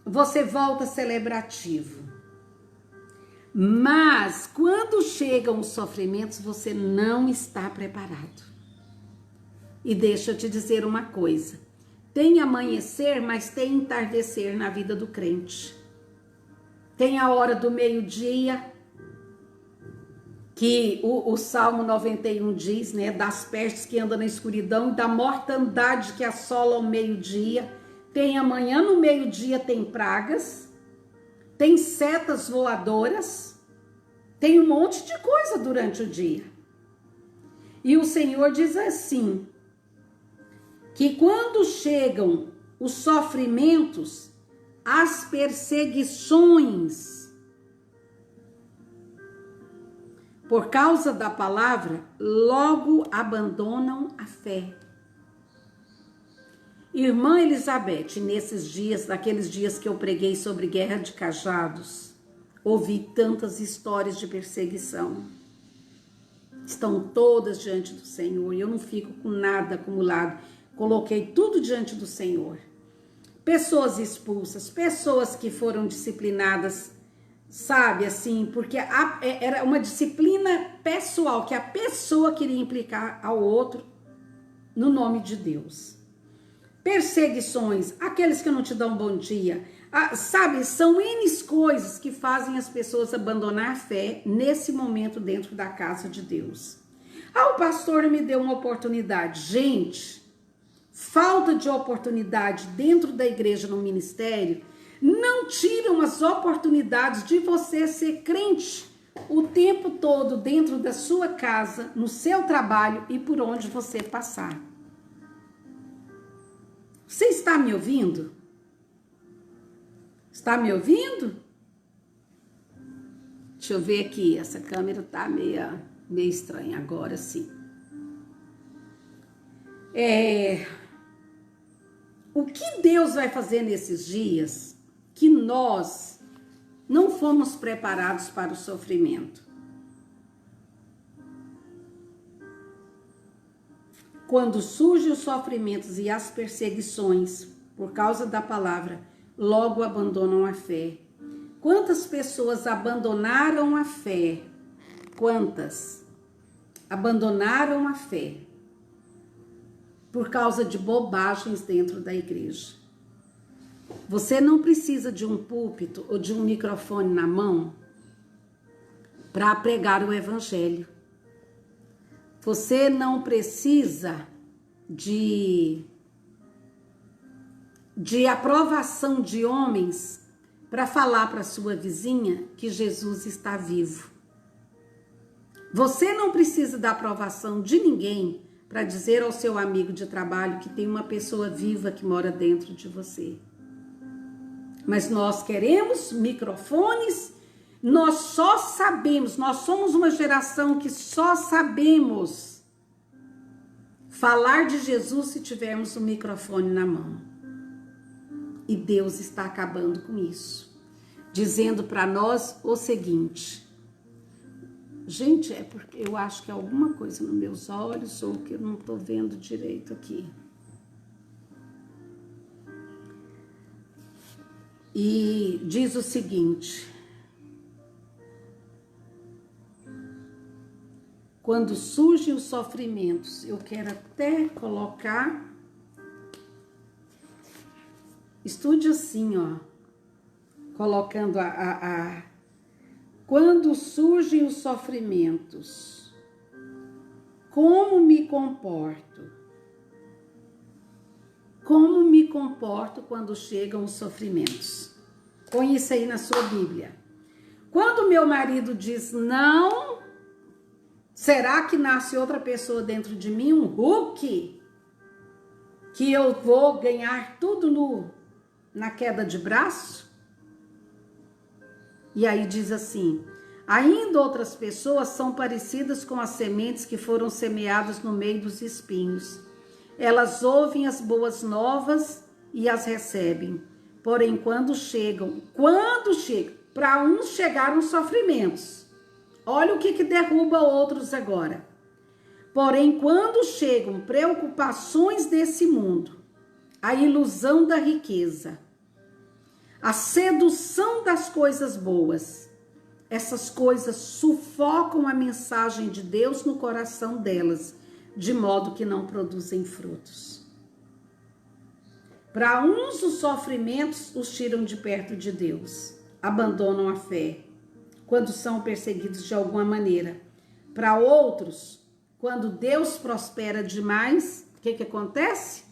Speaker 1: você volta celebrativo. Mas quando chegam os sofrimentos, você não está preparado. E deixa eu te dizer uma coisa: tem amanhecer, mas tem entardecer na vida do crente. Tem a hora do meio-dia, que o Salmo 91 diz, né? Das pestes que andam na escuridão e da mortandade que assola ao meio-dia. Tem amanhã, no meio-dia tem pragas, tem setas voadoras, tem um monte de coisa durante o dia. E o Senhor diz assim, que quando chegam os sofrimentos, as perseguições, por causa da palavra, logo abandonam a fé. Irmã Elizabeth, nesses dias, naqueles dias que eu preguei sobre guerra de cajados, ouvi tantas histórias de perseguição. Estão todas diante do Senhor e eu não fico com nada acumulado. Coloquei tudo diante do Senhor. Pessoas expulsas, pessoas que foram disciplinadas, sabe, assim, porque era uma disciplina pessoal, que a pessoa queria implicar ao outro no nome de Deus. Perseguições, aqueles que não te dão bom dia, sabe, são N coisas que fazem as pessoas abandonar a fé nesse momento dentro da casa de Deus. O pastor me deu uma oportunidade. Gente, falta de oportunidade dentro da igreja, no ministério, não tiram as oportunidades de você ser crente o tempo todo dentro da sua casa, no seu trabalho e por onde você passar. Você está me ouvindo? Está me ouvindo? Deixa eu ver aqui, essa câmera tá meio estranha agora, sim. O que Deus vai fazer nesses dias que nós não fomos preparados para o sofrimento? Quando surgem os sofrimentos e as perseguições por causa da palavra, logo abandonam a fé. Quantas pessoas abandonaram a fé? Quantas abandonaram a fé por causa de bobagens dentro da igreja? Você não precisa de um púlpito ou de um microfone na mão para pregar o evangelho. Você não precisa de aprovação de homens para falar para sua vizinha que Jesus está vivo. Você não precisa da aprovação de ninguém para dizer ao seu amigo de trabalho que tem uma pessoa viva que mora dentro de você. Mas nós queremos microfones, nós só sabemos, nós somos uma geração que só sabemos falar de Jesus se tivermos um microfone na mão. E Deus está acabando com isso, dizendo para nós o seguinte: gente, é porque eu acho que é alguma coisa nos meus olhos ou que eu não estou vendo direito aqui. E diz o seguinte: quando surgem os sofrimentos, eu quero até colocar, estude assim, ó, colocando quando surgem os sofrimentos, como me comporto? Como me comporto quando chegam os sofrimentos? Põe isso aí na sua Bíblia. Quando meu marido diz não, será que nasce outra pessoa dentro de mim, um Hulk, que eu vou ganhar tudo na queda de braço? E aí diz assim: ainda outras pessoas são parecidas com as sementes que foram semeadas no meio dos espinhos. Elas ouvem as boas novas e as recebem. Porém, quando chegam, para uns chegaram sofrimentos. Olha o que derruba outros agora. Porém, quando chegam preocupações desse mundo, a ilusão da riqueza, a sedução das coisas boas, essas coisas sufocam a mensagem de Deus no coração delas, de modo que não produzem frutos. Para uns, os sofrimentos os tiram de perto de Deus, abandonam a fé, quando são perseguidos de alguma maneira. Para outros, quando Deus prospera demais, o que acontece?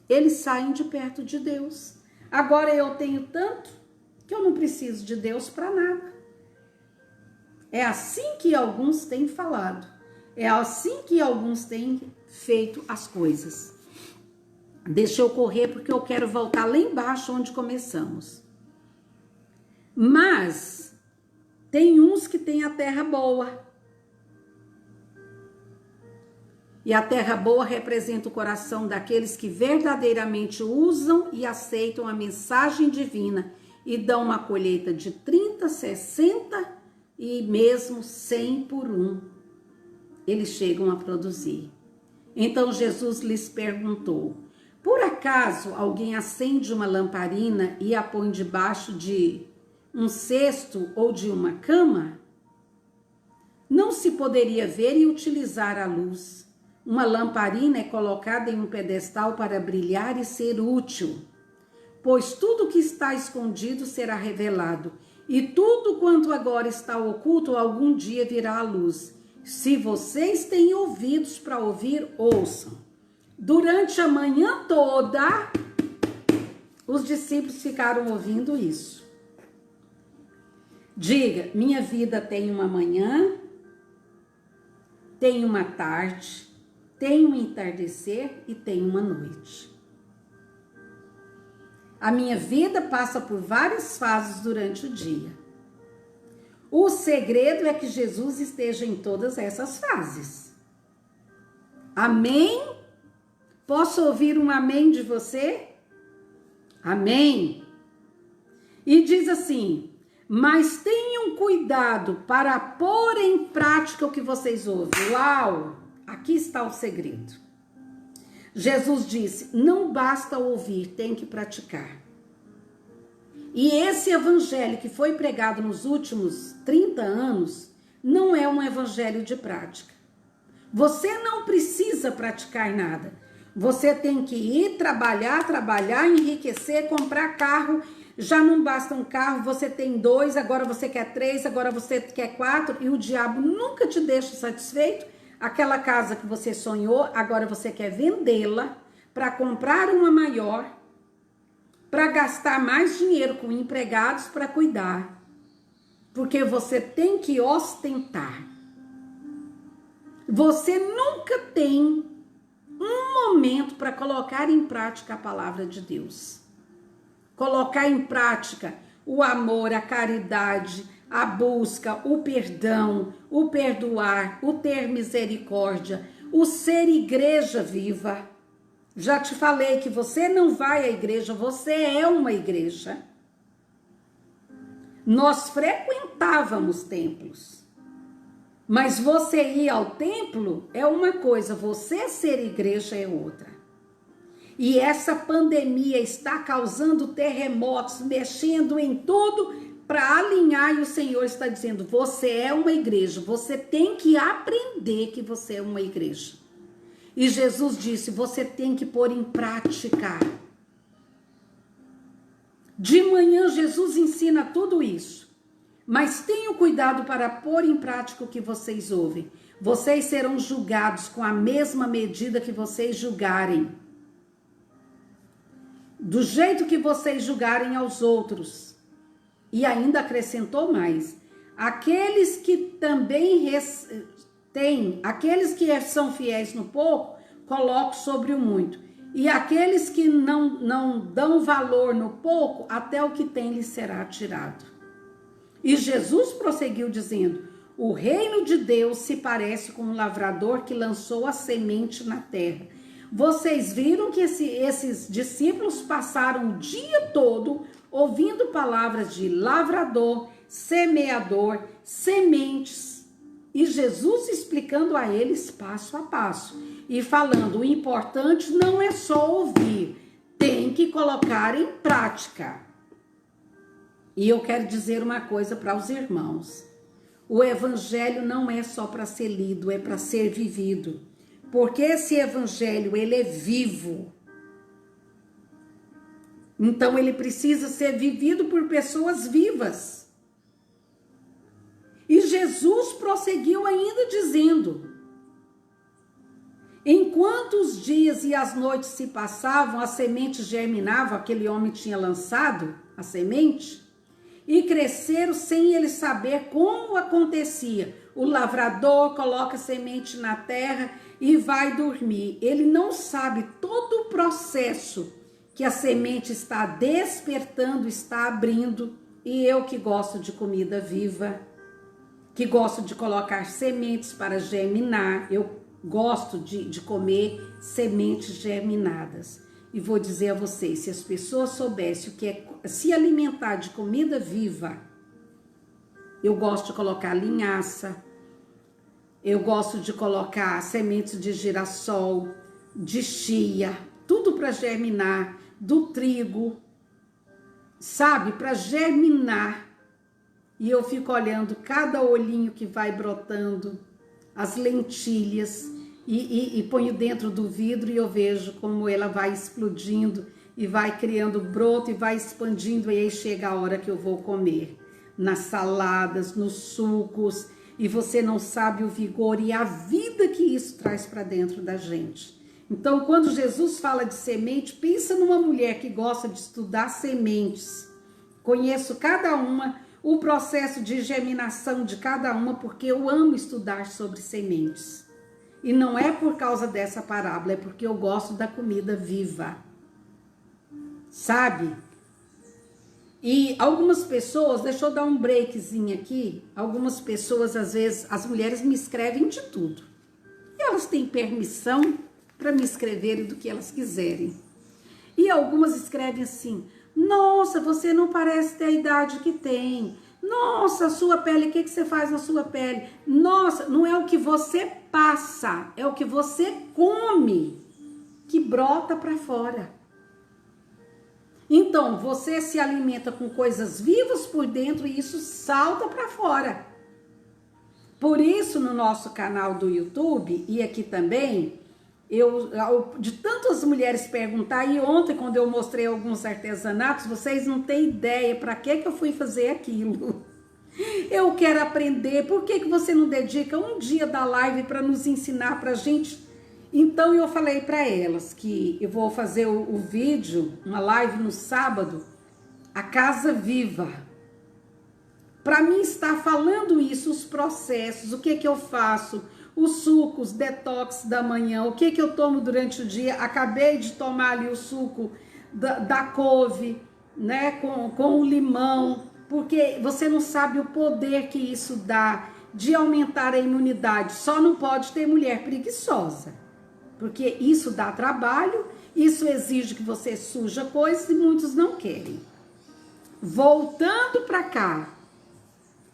Speaker 1: Eles saem de perto de Deus. Agora eu tenho tanto que eu não preciso de Deus para nada. É assim que alguns têm falado. É assim que alguns têm feito as coisas. Deixa eu correr porque eu quero voltar lá embaixo onde começamos. Mas tem uns que têm a terra boa. E a terra boa representa o coração daqueles que verdadeiramente usam e aceitam a mensagem divina e dão uma colheita de 30, 60 e mesmo 100 por um. Eles chegam a produzir. Então Jesus lhes perguntou: por acaso alguém acende uma lamparina e a põe debaixo de um cesto ou de uma cama? Não se poderia ver e utilizar a luz. Uma lamparina é colocada em um pedestal para brilhar e ser útil, pois tudo que está escondido será revelado, e tudo quanto agora está oculto algum dia virá à luz. Se vocês têm ouvidos para ouvir, ouçam. Durante a manhã toda, os discípulos ficaram ouvindo isso. Diga: minha vida tem uma manhã, tem uma tarde, tem um entardecer e tem uma noite. A minha vida passa por várias fases durante o dia. O segredo é que Jesus esteja em todas essas fases. Amém? Posso ouvir um amém de você? Amém. E diz assim: mas tenham cuidado para pôr em prática o que vocês ouvem. Uau! Aqui está o segredo. Jesus disse: não basta ouvir, tem que praticar. E esse evangelho que foi pregado nos últimos 30 anos não é um evangelho de prática. Você não precisa praticar nada. Você tem que ir trabalhar, enriquecer, comprar carro. Já não basta um carro, você tem 2, agora você quer 3, agora você quer 4, e o diabo nunca te deixa satisfeito. Aquela casa que você sonhou, agora você quer vendê-la para comprar uma maior, para gastar mais dinheiro com empregados para cuidar. Porque você tem que ostentar. Você nunca tem um momento para colocar em prática a palavra de Deus. Colocar em prática o amor, a caridade, a busca, o perdão, o perdoar, o ter misericórdia, o ser igreja viva. Já te falei que você não vai à igreja, você é uma igreja. Nós frequentávamos templos, mas você ir ao templo é uma coisa, você ser igreja é outra. E essa pandemia está causando terremotos, mexendo em tudo para alinhar, e o Senhor está dizendo, você é uma igreja, você tem que aprender que você é uma igreja. E Jesus disse, você tem que pôr em prática. De manhã Jesus ensina tudo isso, mas tenham cuidado para pôr em prática o que vocês ouvem. Vocês serão julgados com a mesma medida que vocês julgarem. Do jeito que vocês julgarem aos outros. E ainda acrescentou mais. Aqueles que também aqueles que são fiéis no pouco, coloco sobre o muito. E aqueles que não dão valor no pouco, até o que tem lhes será tirado. E Jesus prosseguiu dizendo, o reino de Deus se parece com um lavrador que lançou a semente na terra. Vocês viram que esses discípulos passaram o dia todo ouvindo palavras de lavrador, semeador, sementes. E Jesus explicando a eles passo a passo. E falando, o importante não é só ouvir, tem que colocar em prática. E eu quero dizer uma coisa para os irmãos. O evangelho não é só para ser lido, é para ser vivido. Porque esse evangelho, ele é vivo. Então, ele precisa ser vivido por pessoas vivas. E Jesus prosseguiu ainda dizendo, enquanto os dias e as noites se passavam, a semente germinava, aquele homem tinha lançado a semente, e cresceram sem ele saber como acontecia. O lavrador coloca a semente na terra e vai dormir. Ele não sabe todo o processo que a semente está despertando, está abrindo. E eu que gosto de comida viva, que gosto de colocar sementes para germinar, eu gosto de comer sementes germinadas. E vou dizer a vocês, se as pessoas soubessem o que é se alimentar de comida viva, eu gosto de colocar linhaça, eu gosto de colocar sementes de girassol, de chia, tudo para germinar, do trigo, sabe, para germinar. E eu fico olhando cada olhinho que vai brotando, as lentilhas, e ponho dentro do vidro e eu vejo como ela vai explodindo e vai criando broto e vai expandindo, e aí chega a hora que eu vou comer. Nas saladas, nos sucos, e você não sabe o vigor e a vida que isso traz para dentro da gente. Então, quando Jesus fala de semente, pensa numa mulher que gosta de estudar sementes. Conheço cada uma, o processo de germinação de cada uma, porque eu amo estudar sobre sementes. E não é por causa dessa parábola, é porque eu gosto da comida viva. Sabe? E algumas pessoas, deixa eu dar um breakzinho aqui, algumas pessoas, às vezes, as mulheres me escrevem de tudo. E elas têm permissão para me escreverem do que elas quiserem. E algumas escrevem assim, nossa, você não parece ter a idade que tem. Nossa, a sua pele, o que você faz na sua pele? Nossa, não é o que você passa, é o que você come que brota para fora. Então, você se alimenta com coisas vivas por dentro e isso salta para fora. Por isso, no nosso canal do YouTube e aqui também, de tantas mulheres perguntar, e ontem quando eu mostrei alguns artesanatos, vocês não têm ideia para que eu fui fazer aquilo. Eu quero aprender, por que você não dedica um dia da live para nos ensinar pra gente? Então eu falei para elas que eu vou fazer o vídeo, uma live no sábado, a Casa Viva. Para mim estar falando isso, os processos, o que eu faço, os sucos, detox da manhã, o que eu tomo durante o dia. Acabei de tomar ali o suco da couve, né, com o limão, porque você não sabe o poder que isso dá de aumentar a imunidade. Só não pode ter mulher preguiçosa, porque isso dá trabalho, isso exige que você suja coisas e muitos não querem. Voltando para cá,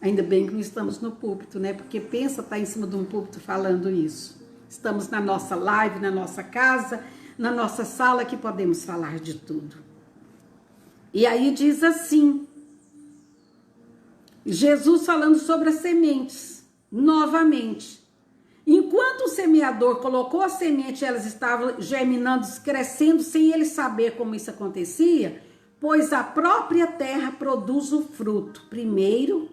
Speaker 1: ainda bem que não estamos no púlpito, né? Porque pensa estar em cima de um púlpito falando isso. Estamos na nossa live, na nossa casa, na nossa sala, que podemos falar de tudo. E aí diz assim, Jesus falando sobre as sementes, novamente. Enquanto o semeador colocou a semente, elas estavam germinando, crescendo, sem ele saber como isso acontecia, pois a própria terra produz o fruto, primeiro,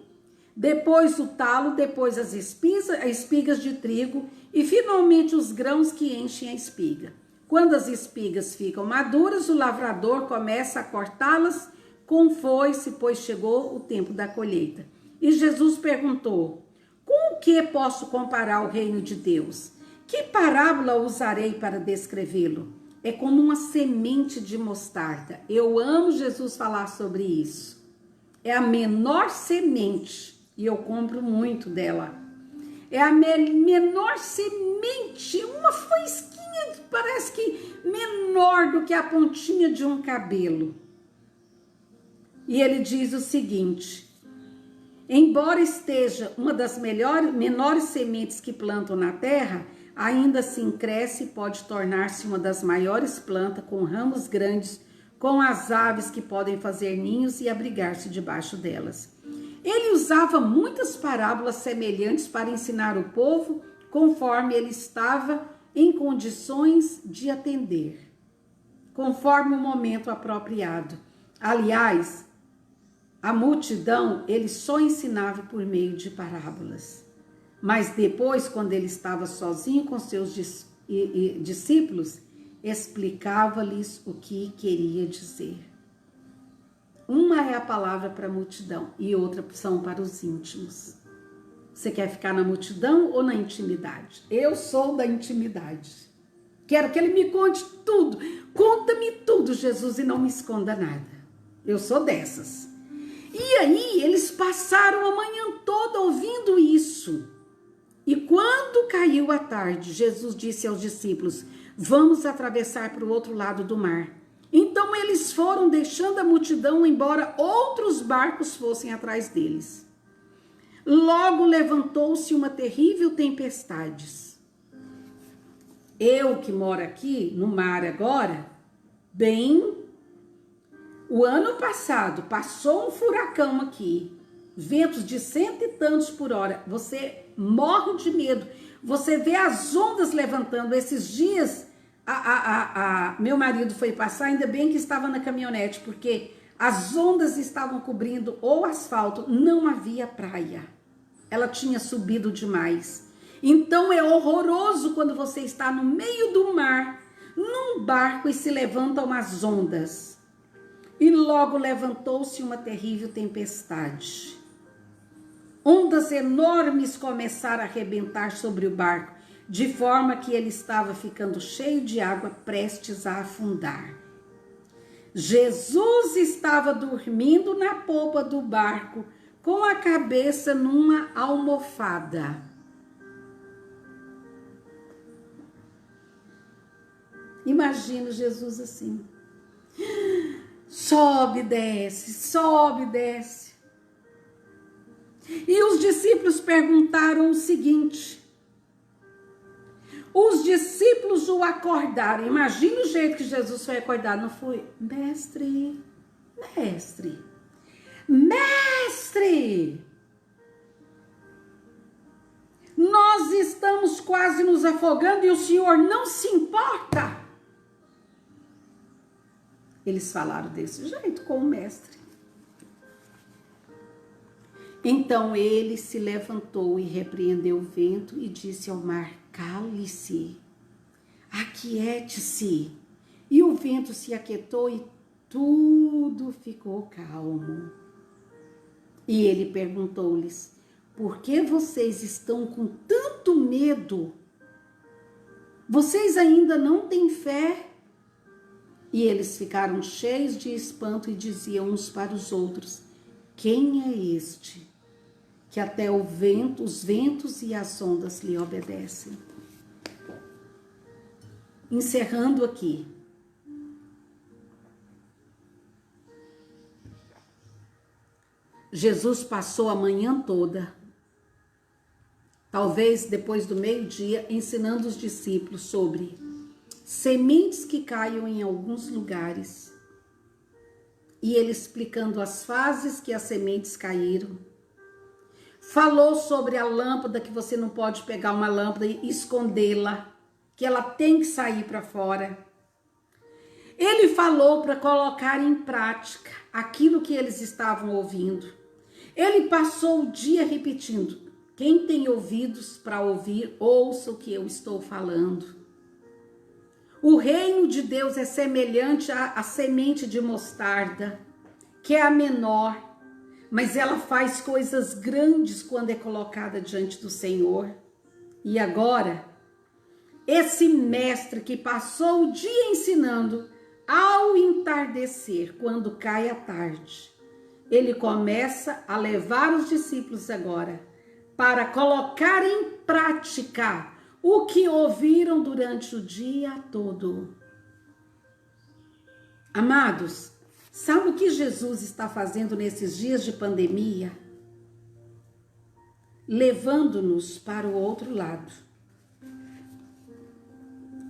Speaker 1: depois o talo, depois as espigas de trigo e finalmente os grãos que enchem a espiga. Quando as espigas ficam maduras, o lavrador começa a cortá-las com foice, pois chegou o tempo da colheita. E Jesus perguntou: com o que posso comparar o reino de Deus? Que parábola usarei para descrevê-lo? É como uma semente de mostarda. Eu amo Jesus falar sobre isso. É a menor semente e eu compro muito dela. É a menor semente, uma faísquinha, parece que menor do que a pontinha de um cabelo. E ele diz o seguinte: embora esteja uma das menores sementes que plantam na terra, ainda assim cresce e pode tornar-se uma das maiores plantas, com ramos grandes, com as aves que podem fazer ninhos e abrigar-se debaixo delas. Ele usava muitas parábolas semelhantes para ensinar o povo, conforme ele estava em condições de atender, conforme o momento apropriado. Aliás, a multidão ele só ensinava por meio de parábolas. Mas depois, quando ele estava sozinho com seus discípulos, explicava-lhes o que queria dizer. Uma é a palavra para a multidão e outra são para os íntimos. Você quer ficar na multidão ou na intimidade? Eu sou da intimidade. Quero que ele me conte tudo. Conta-me tudo, Jesus, e não me esconda nada. Eu sou dessas. E aí, eles passaram a manhã toda ouvindo isso. E quando caiu a tarde, Jesus disse aos discípulos: vamos atravessar para o outro lado do mar. Então eles foram, deixando a multidão, embora outros barcos fossem atrás deles. Logo levantou-se uma terrível tempestade. Eu que moro aqui no mar agora, o ano passado passou um furacão aqui, ventos de 100 e tantos por hora, você morre de medo, você vê as ondas levantando. Esses dias, meu marido foi passar, ainda bem que estava na caminhonete, porque as ondas estavam cobrindo o asfalto, não havia praia, ela tinha subido demais. Então é horroroso quando você está no meio do mar, num barco, e se levantam as ondas. E logo levantou-se uma terrível tempestade. Ondas enormes começaram a arrebentar sobre o barco, de forma que ele estava ficando cheio de água, prestes a afundar. Jesus estava dormindo na polpa do barco, com a cabeça numa almofada. Imagina Jesus assim. Sobe, desce, sobe, desce. E os discípulos perguntaram o seguinte. Os discípulos o acordaram. Imagina o jeito que Jesus foi acordado. Não foi? Mestre, Mestre, mestre, nós estamos quase nos afogando e o Senhor não se importa. Eles falaram desse jeito com o mestre. Então ele se levantou e repreendeu o vento e disse ao mar: cale-se, aquiete-se. E o vento se aquietou e tudo ficou calmo. E ele perguntou-lhes: por que vocês estão com tanto medo? Vocês ainda não têm fé? E eles ficaram cheios de espanto e diziam uns para os outros: quem é este que até os ventos e as ondas lhe obedecem? Encerrando aqui. Jesus passou a manhã toda, talvez depois do meio-dia, ensinando os discípulos sobre sementes que caiam em alguns lugares. E ele explicando as fases que as sementes caíram. Falou sobre a lâmpada, que você não pode pegar uma lâmpada e escondê-la, que ela tem que sair para fora. Ele falou para colocar em prática aquilo que eles estavam ouvindo. Ele passou o dia repetindo: quem tem ouvidos para ouvir, ouça o que eu estou falando. O reino de Deus é semelhante à semente de mostarda, que é a menor, mas ela faz coisas grandes quando é colocada diante do Senhor. E agora, esse mestre que passou o dia ensinando, ao entardecer, quando cai a tarde, ele começa a levar os discípulos agora para colocar em prática o que ouviram durante o dia todo. Amados, sabe o que Jesus está fazendo nesses dias de pandemia? Levando-nos para o outro lado.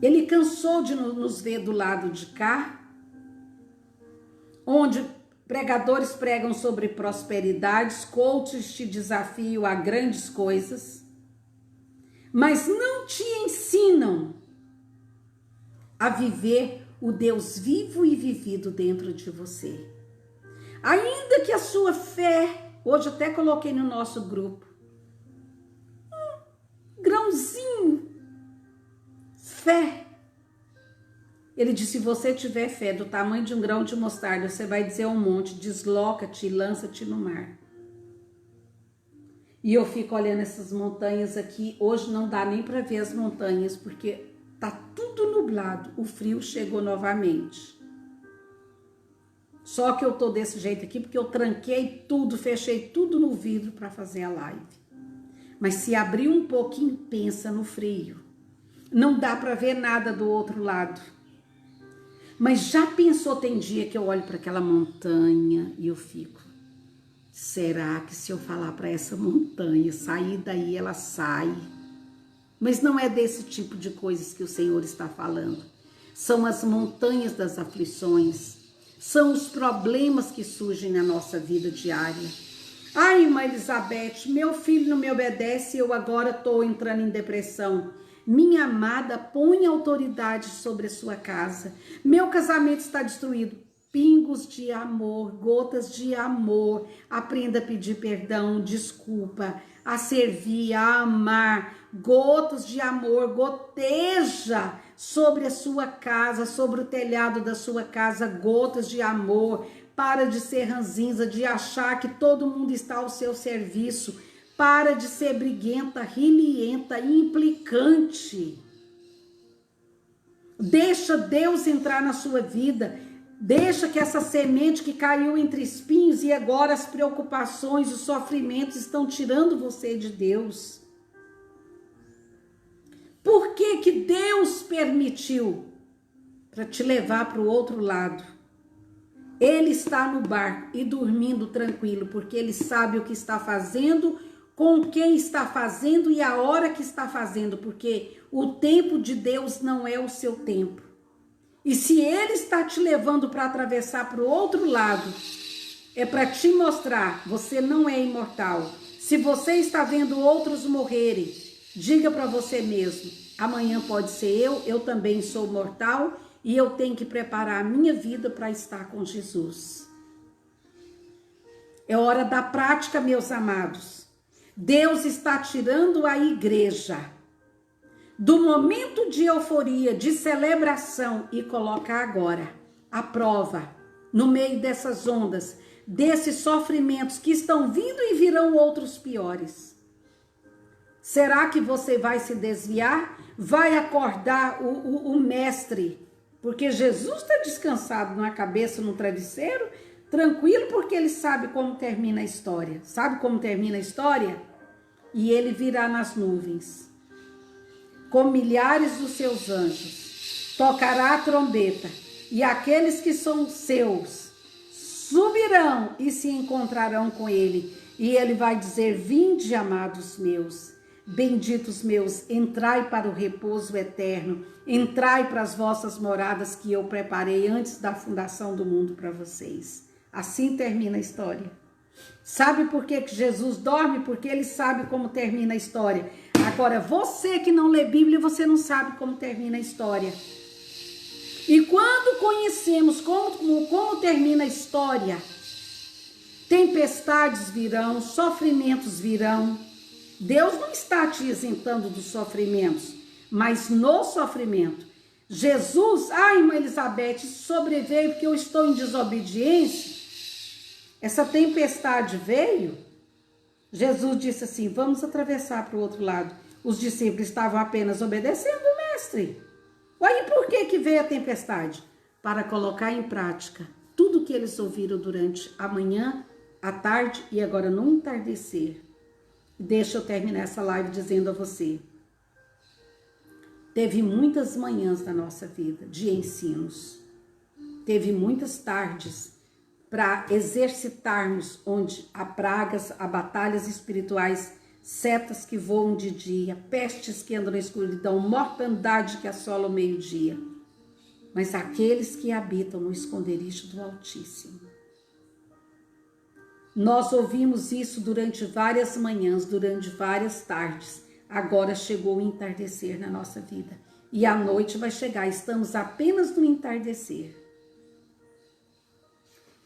Speaker 1: Ele cansou de nos ver do lado de cá, onde pregadores pregam sobre prosperidades, coaches te desafiam a grandes coisas, mas não te ensinam a viver o Deus vivo e vivido dentro de você. Ainda que a sua fé, hoje até coloquei no nosso grupo, grãozinho, fé. Ele disse: se você tiver fé do tamanho de um grão de mostarda, você vai dizer um monte: desloca-te e lança-te no mar. E eu fico olhando essas montanhas aqui. Hoje não dá nem para ver as montanhas, porque tá tudo nublado. O frio chegou novamente. Só que eu tô desse jeito aqui porque eu tranquei tudo, fechei tudo no vidro para fazer a live. Mas se abrir um pouquinho, pensa no frio. Não dá para ver nada do outro lado. Mas já pensou, tem dia que eu olho para aquela montanha e eu fico: será que se eu falar para essa montanha sair daí, ela sai? Mas não é desse tipo de coisas que o Senhor está falando. São as montanhas das aflições. São os problemas que surgem na nossa vida diária. Ai, irmã Elizabeth, meu filho não me obedece e eu agora estou entrando em depressão. Minha amada, põe autoridade sobre a sua casa. Meu casamento está destruído. Pingos de amor, gotas de amor. Aprenda a pedir perdão, desculpa, a servir, a amar. Gotas de amor, goteja sobre a sua casa, sobre o telhado da sua casa, gotas de amor. Para de ser ranzinza, de achar que todo mundo está ao seu serviço. Para de ser briguenta, rilhenta, implicante. Deixa Deus entrar na sua vida. Deixa que essa semente que caiu entre espinhos e agora as preocupações, os sofrimentos estão tirando você de Deus. Por que que Deus permitiu? Para te levar para o outro lado. Ele está no barco e dormindo tranquilo, porque ele sabe o que está fazendo, com quem está fazendo e a hora que está fazendo, porque o tempo de Deus não é o seu tempo. E se ele está te levando para atravessar para o outro lado, é para te mostrar, você não é imortal. Se você está vendo outros morrerem, diga para você mesmo, amanhã pode ser eu também sou mortal e eu tenho que preparar a minha vida para estar com Jesus. É hora da prática, meus amados. Deus está tirando a igreja do momento de euforia, de celebração e coloca agora a prova no meio dessas ondas, desses sofrimentos que estão vindo e virão outros piores. Será que você vai se desviar? Vai acordar o mestre? Porque Jesus está descansado na cabeça, no travesseiro, tranquilo, porque ele sabe como termina a história. Sabe como termina a história? E ele virá nas nuvens, com milhares dos seus anjos, tocará a trombeta, e aqueles que são seus subirão e se encontrarão com ele. E ele vai dizer, vinde, amados meus, benditos meus, entrai para o repouso eterno, entrai para as vossas moradas que eu preparei antes da fundação do mundo para vocês. Assim termina a história. Sabe por que Jesus dorme? Porque ele sabe como termina a história. Agora, você que não lê Bíblia, você não sabe como termina a história. E quando conhecemos como termina a história, tempestades virão, sofrimentos virão. Deus não está te isentando dos sofrimentos, mas no sofrimento. Jesus, irmã Elizabeth, sobreveio porque eu estou em desobediência. Essa tempestade veio, Jesus disse assim, vamos atravessar para o outro lado. Os discípulos estavam apenas obedecendo o mestre. Olha, por que veio a tempestade? Para colocar em prática tudo que eles ouviram durante a manhã, a tarde e agora no entardecer. Deixa eu terminar essa live dizendo a você. Teve muitas manhãs na nossa vida de ensinos. Teve muitas tardes para exercitarmos onde há pragas, há batalhas espirituais, setas que voam de dia, pestes que andam na escuridão, mortandade que assola o meio-dia. Mas aqueles que habitam no esconderijo do Altíssimo. Nós ouvimos isso durante várias manhãs, durante várias tardes. Agora chegou o entardecer na nossa vida. E a noite vai chegar, estamos apenas no entardecer.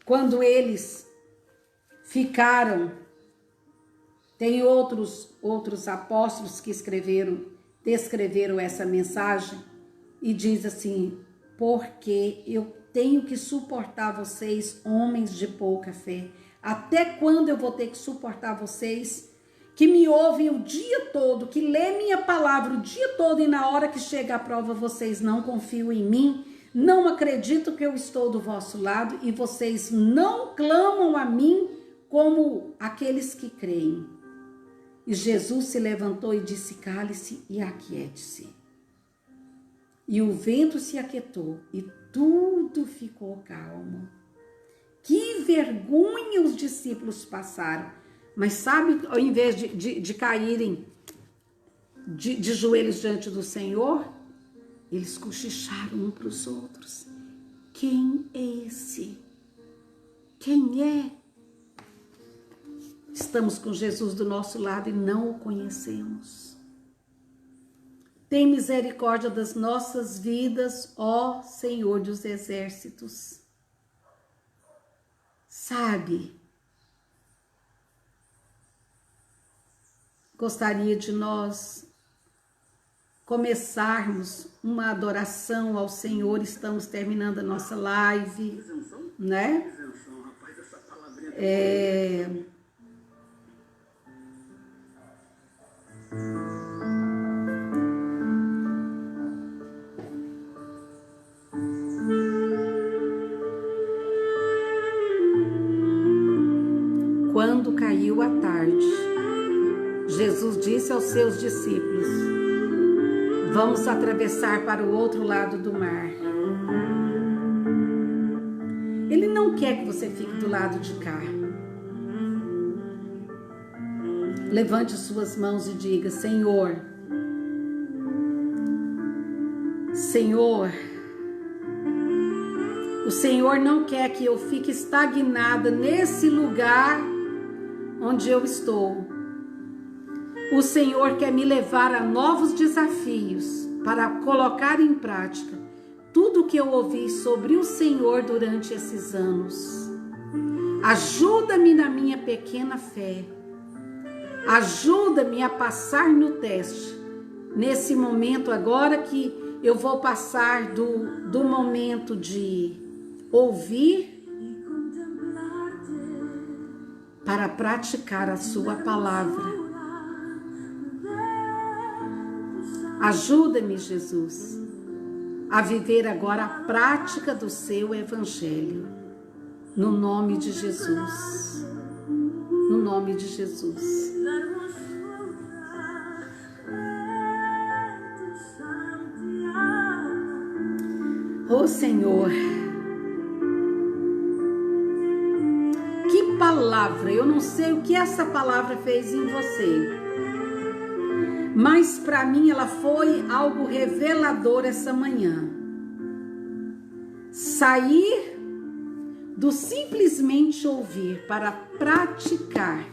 Speaker 1: Quando eles ficaram, tem outros apóstolos que descreveram essa mensagem e diz assim, porque eu tenho que suportar vocês, homens de pouca fé. Até quando eu vou ter que suportar vocês que me ouvem o dia todo, que lê minha palavra o dia todo e na hora que chega a prova vocês não confiam em mim? Não acredito que eu estou do vosso lado e vocês não clamam a mim como aqueles que creem. E Jesus se levantou e disse, cale-se e aquiete-se. E o vento se aquietou e tudo ficou calmo. Que vergonha os discípulos passaram. Mas sabe, ao invés de caírem de joelhos diante do Senhor, eles cochicharam uns para os outros. Quem é esse? Quem é? Estamos com Jesus do nosso lado e não o conhecemos. Tem misericórdia das nossas vidas, ó Senhor dos exércitos. Sabe, gostaria de nós começarmos uma adoração ao Senhor. Estamos terminando a nossa live, né? Quando caiu a tarde, Jesus disse aos seus discípulos, vamos atravessar para o outro lado do mar. Ele não quer que você fique do lado de cá. Levante suas mãos e diga, Senhor, Senhor, O Senhor não quer que eu fique estagnada nesse lugar onde eu estou. O Senhor quer me levar a novos desafios para colocar em prática tudo o que eu ouvi sobre o Senhor durante esses anos. Ajuda-me na minha pequena fé. Ajuda-me a passar no teste. Nesse momento agora que eu vou passar do momento de ouvir para praticar a sua palavra. Ajuda-me, Jesus, a viver agora a prática do seu evangelho. No nome de Jesus. No nome de Jesus. Oh, Senhor. Que palavra. Eu não sei o que essa palavra fez em você. Mas para mim ela foi algo revelador essa manhã. Sair do simplesmente ouvir para praticar.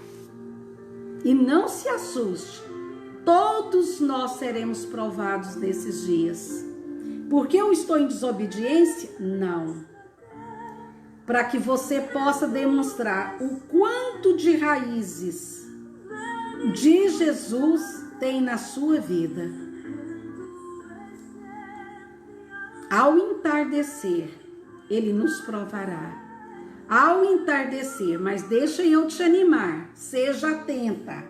Speaker 1: E não se assuste, todos nós seremos provados nesses dias. Porque eu estou em desobediência? Não. Para que você possa demonstrar o quanto de raízes de Jesus tem na sua vida. Ao entardecer, Ele nos provará. Ao entardecer, mas deixa eu te animar, seja atenta,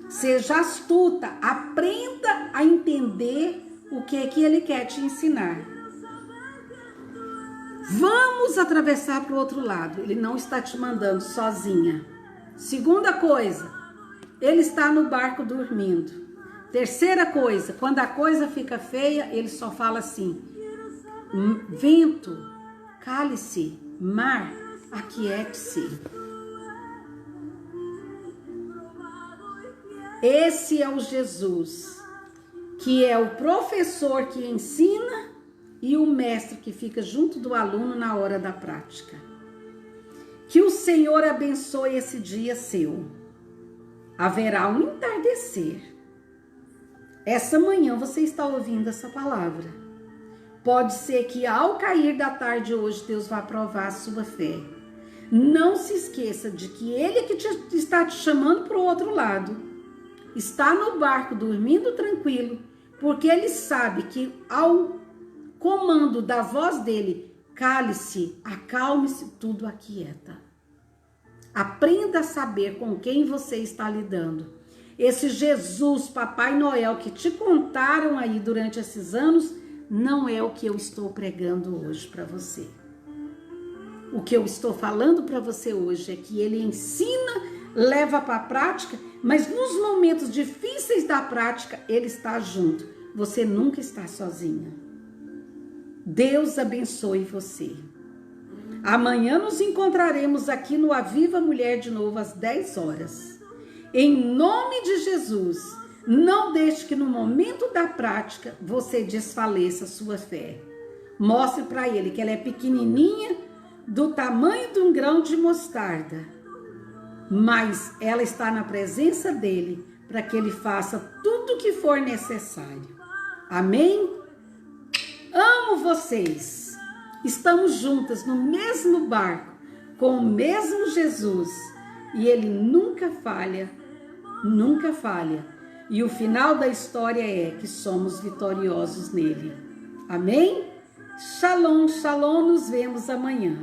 Speaker 1: seja astuta, aprenda a entender o que Ele quer te ensinar. Vamos atravessar para o outro lado, Ele não está te mandando sozinha. Segunda coisa, Ele está no barco dormindo. Terceira coisa, quando a coisa fica feia, Ele só fala assim: vento, cale-se, mar, aquiete-se. Esse é o Jesus, que é o professor que ensina e o mestre que fica junto do aluno na hora da prática. Que o Senhor abençoe esse dia seu. Haverá um entardecer. Essa manhã você está ouvindo essa palavra. Pode ser que ao cair da tarde hoje Deus vá provar a sua fé. Não se esqueça de que Ele é que está te chamando para o outro lado. Está no barco dormindo tranquilo, porque Ele sabe que ao comando da voz dele, cale-se, acalme-se, tudo aquieta. Aprenda a saber com quem você está lidando. Esse Jesus, Papai Noel, que te contaram aí durante esses anos, não é o que eu estou pregando hoje para você. O que eu estou falando para você hoje é que Ele ensina, leva para a prática, mas nos momentos difíceis da prática, Ele está junto. Você nunca está sozinha. Deus abençoe você. Amanhã nos encontraremos aqui no Aviva Mulher de novo às 10 horas. Em nome de Jesus, não deixe que no momento da prática você desfaleça a sua fé. Mostre para Ele que ela é pequenininha, do tamanho de um grão de mostarda. Mas ela está na presença dEle para que Ele faça tudo o que for necessário. Amém? Amo vocês. Estamos juntas no mesmo barco, com o mesmo Jesus. E Ele nunca falha, nunca falha. E o final da história é que somos vitoriosos nele. Amém? Shalom, shalom, nos vemos amanhã.